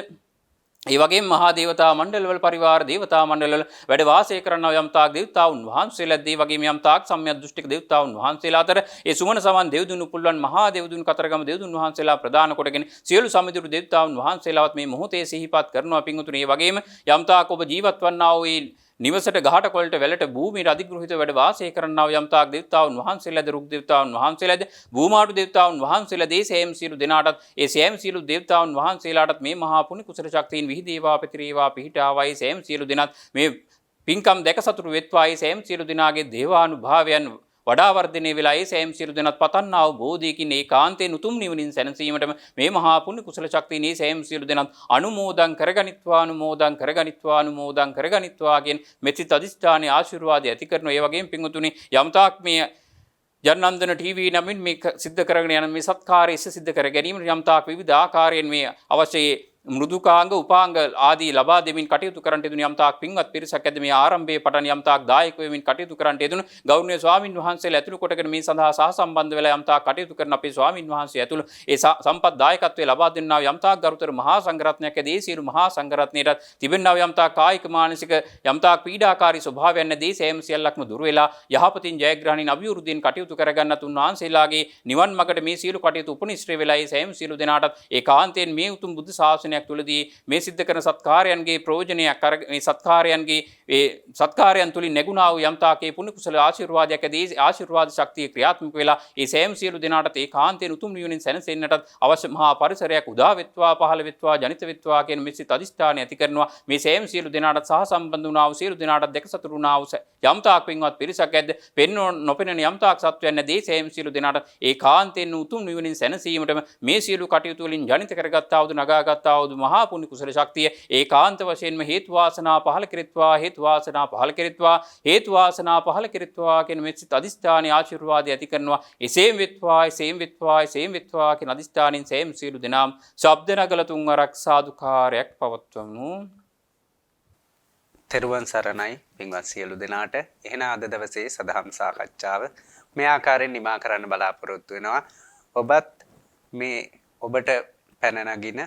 ඒ වගේම මහා දේවතා මණ්ඩලවල පරිවාර දේවතා මණ්ඩලවල වැඩ වාසය කරනවා යම්තාක් දේවතාවුන් වහන්සේලාද ඒ වගේම යම්තාක් සම්‍යක් දෘෂ්ටික දේවතාවුන් වහන්සේලා අතර ඒ සුමන සමන් දෙව්දුණු පුල්වන් මහා දෙව්දුණු කතරගම දෙව්දුන් වහන්සේලා ප්‍රදාන කොටගෙන සියලු සමිඳුරු දේවතාවුන් වහන්සේලාවත් මේ මොහොතේ සිහිපත් කරනවා පින්වතුනි ඒ වගේම යම්තාක් ඔබ ජීවත් වන්නා වූ නිවසට ගහට කොළට වැලට භූමියට අධිග්‍රහිත වැඩ වාසය කරන්නා වූ යම්තාක් දේවතාවුන් වහන්සේලාද රුක් දේවතාවුන් වහන්සේලාද භූමාටු දේවතාවුන් වහන්සේලා දේශේම සියලු දෙනාටත් ඒ සෑම සියලු දේවතාවුන් වහන්සේලාටත් මේ මහා පුණ්‍ය කුසල ශක්තියින් විහිදේවා පිතිරේවා පිහිටාවා ඒ සෑම සියලු දෙනාත් මේ පින්කම් දැක සතුටු වෙත්වා ඒ සෑම සියලු දෙනාගේ දේවානුභාවයන් වඩා වර්ධනය වෙලා ඒ සෑම සියලු දෙනාත් පතන්නා වූ බෝධියකින් ඒකාන්තයෙන් උතුම් නිවනින් සැනසීමටම මේ මහා පුණ්‍ය කුසල ශක්තිය මේ සෑම සියලු දෙනාත් අනුමෝදන් කරගනිත්වා කියන මෙත්සිත අධිෂ්ඨානයේ ආශිර්වාදය ඇති කරන ඒ වගේම පින්වතුනි යම්තාක් මේ ජනනන්දන ටීවී නමින් මේ සිද්ධ කරගෙන යන මේ සත්කාරය සිද්ධ කර ගැනීමට යම්තාක් විවිධ ආකාරයෙන් මේ අවශ්‍ය මෘදුකාංග උපාංග ආදී ලබා දෙමින් කටයුතු කරන්නට යෙදුණු යම්තාක් පින්වත් පිරිසක් ඇද මේ ආරම්භයේ පටන් යම්තාක් දායක වෙමින් කටයුතු කරන්නට යෙදුණු ගෞරවනීය ස්වාමින් වහන්සේලා ඇතුළු කොටගෙන මේ සඳහා සහසම්බන්ධ වෙලා යම්තාක් කටයුතු කරන අපේ ස්වාමින් වහන්සේ ඇතුළු ඒ සම්පත් දායකත්වයේ ලබා දෙන්නා වූ යම්තාක් ගරුතර මහා සංඝරත්නයක් ඇද ඒ සියලු මහා සංඝරත්නයටත් තිබෙනා වූ යම්තාක් කායික මානසික යම්තාක් පීඩාකාරී ස්වභාවයන් නැදී සෑම සියල්ලක්ම දුර වෙලා යහපතින් ජයග්‍රහණින් අභිවෘද්ධියෙන් කටයුතු කරගන්නත් උන්වහන්සේලාගේ නිවන් මාර්ගට මේ සියලු කටයුතු උපනිශ්‍රේ වෙලා ඒ සෑම සියලු දෙනාටත් ඒකාන්තයෙන් මේ උතුම් බුද්ධ ශාසනයක් තුලදී මේ සිද්ධ කරන සත්කාරයන්ගේ ප්‍රයෝජනයක් මේ සත්කාරයන්ගේ ඒ සත්කාරයන් තුලින් නැගුණා වූ යම්තාකේ පුණ්‍ය කුසල ආශිර්වාදයක් ඇදී ආශිර්වාද ශක්තිය ක්‍රියාත්මක වෙලා ඒ සෑම සියලු දෙනාටත් ඒකාන්තයෙන් උතුම් නිවනින් සැනසෙන්නටත් අවශ්‍ය මහා පරිසරයක් උදා වෙත්වා පහළ වෙත්වා ජනිත වෙත්වා කියන මෙසිත අධිෂ්ඨානය ඇති කරනවා මේ සෑම සියලු දෙනාටත් සහ සම්බන්ධ වුණා වූ සියලු දෙනාටත් දෙක සතුරු වුණා වූ යම්තාක් පින්වත් පිරිසක් ඇද්ද නොපෙනෙන යම්තාක් සත්වයන් නැදී සෑම සියලු දෙනාට ඒකාන්තයෙන් උතුම් නිවනින් සැනසීමටම මේ සියලු කටයුතු වලින් ජනිත කරගත්තා වූ නගාගත්තා වූ මහා පුණ්‍ය කුසල ශක්තිය ඒකාන්ත වශයෙන්ම හේතු වාසනා පහළ කෙරෙත්වා හේතු වාසනා පහළ කෙරෙත්වා හේතු වාසනා පහළ කෙරෙත්වා කියන මෙසිත අධිෂ්ඨානයේ ආශිර්වාදය ඇති කරනවා එසේම වෙත්වා එසේම වෙත්වා එසේම වෙත්වා කියන අධිෂ්ඨානින් සෑම සියලු දෙනාම ශබ්ද නගල තුන් වරක් සාදුකාරයක් පවත්වමු. තෙරුවන් සරණයි පින්වත් සියලු දෙනාට. එහෙනම් අද දවසේ සදහම් සාකච්ඡාව මේ ආකාරයෙන් නිමා කරන්න බලාපොරොත්තු වෙනවා. ඔබත් මේ ඔබට පැන නගින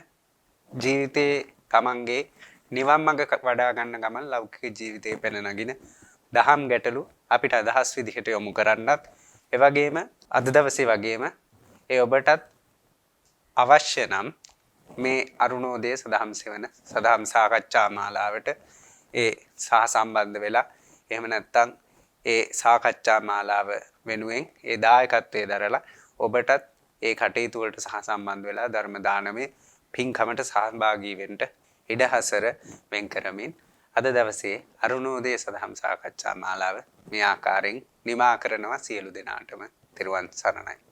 ජීවිතේ තමන්ගේ නිවන් මඟ වඩා ගන්න ගමන් ලෞකික ජීවිතේ පැන නගින දහම් ගැටලු අපිට අදහස් විදිහට යොමු කරන්නත් ඒ වගේම අද දවසේ වගේම ඒ ඔබටත් අවශ්‍ය නම් මේ අරුණෝදය සදහම් සෙවන සදහම් සාකච්ඡා මාලාවට ඒ සහ සම්බන්ධ වෙලා එහෙම නැත්නම් ඒ සාකච්ඡා මාලාව වෙනුවෙන් ඒ දායකත්වයේ දරලා ඔබටත් ඒ කටයුතු වලට සහ සම්බන්ධ වෙලා ධර්ම දානමේ පින්කමට සහභාගී වෙන්න ඉඩහසර වෙන් කරමින් අද දවසේ අරුණෝදය සදහම් සාකච්ඡා මාලාව මේ ආකාරයෙන් නිමා කරනවා. සියලු දෙනාටම තෙරුවන් සරණයි.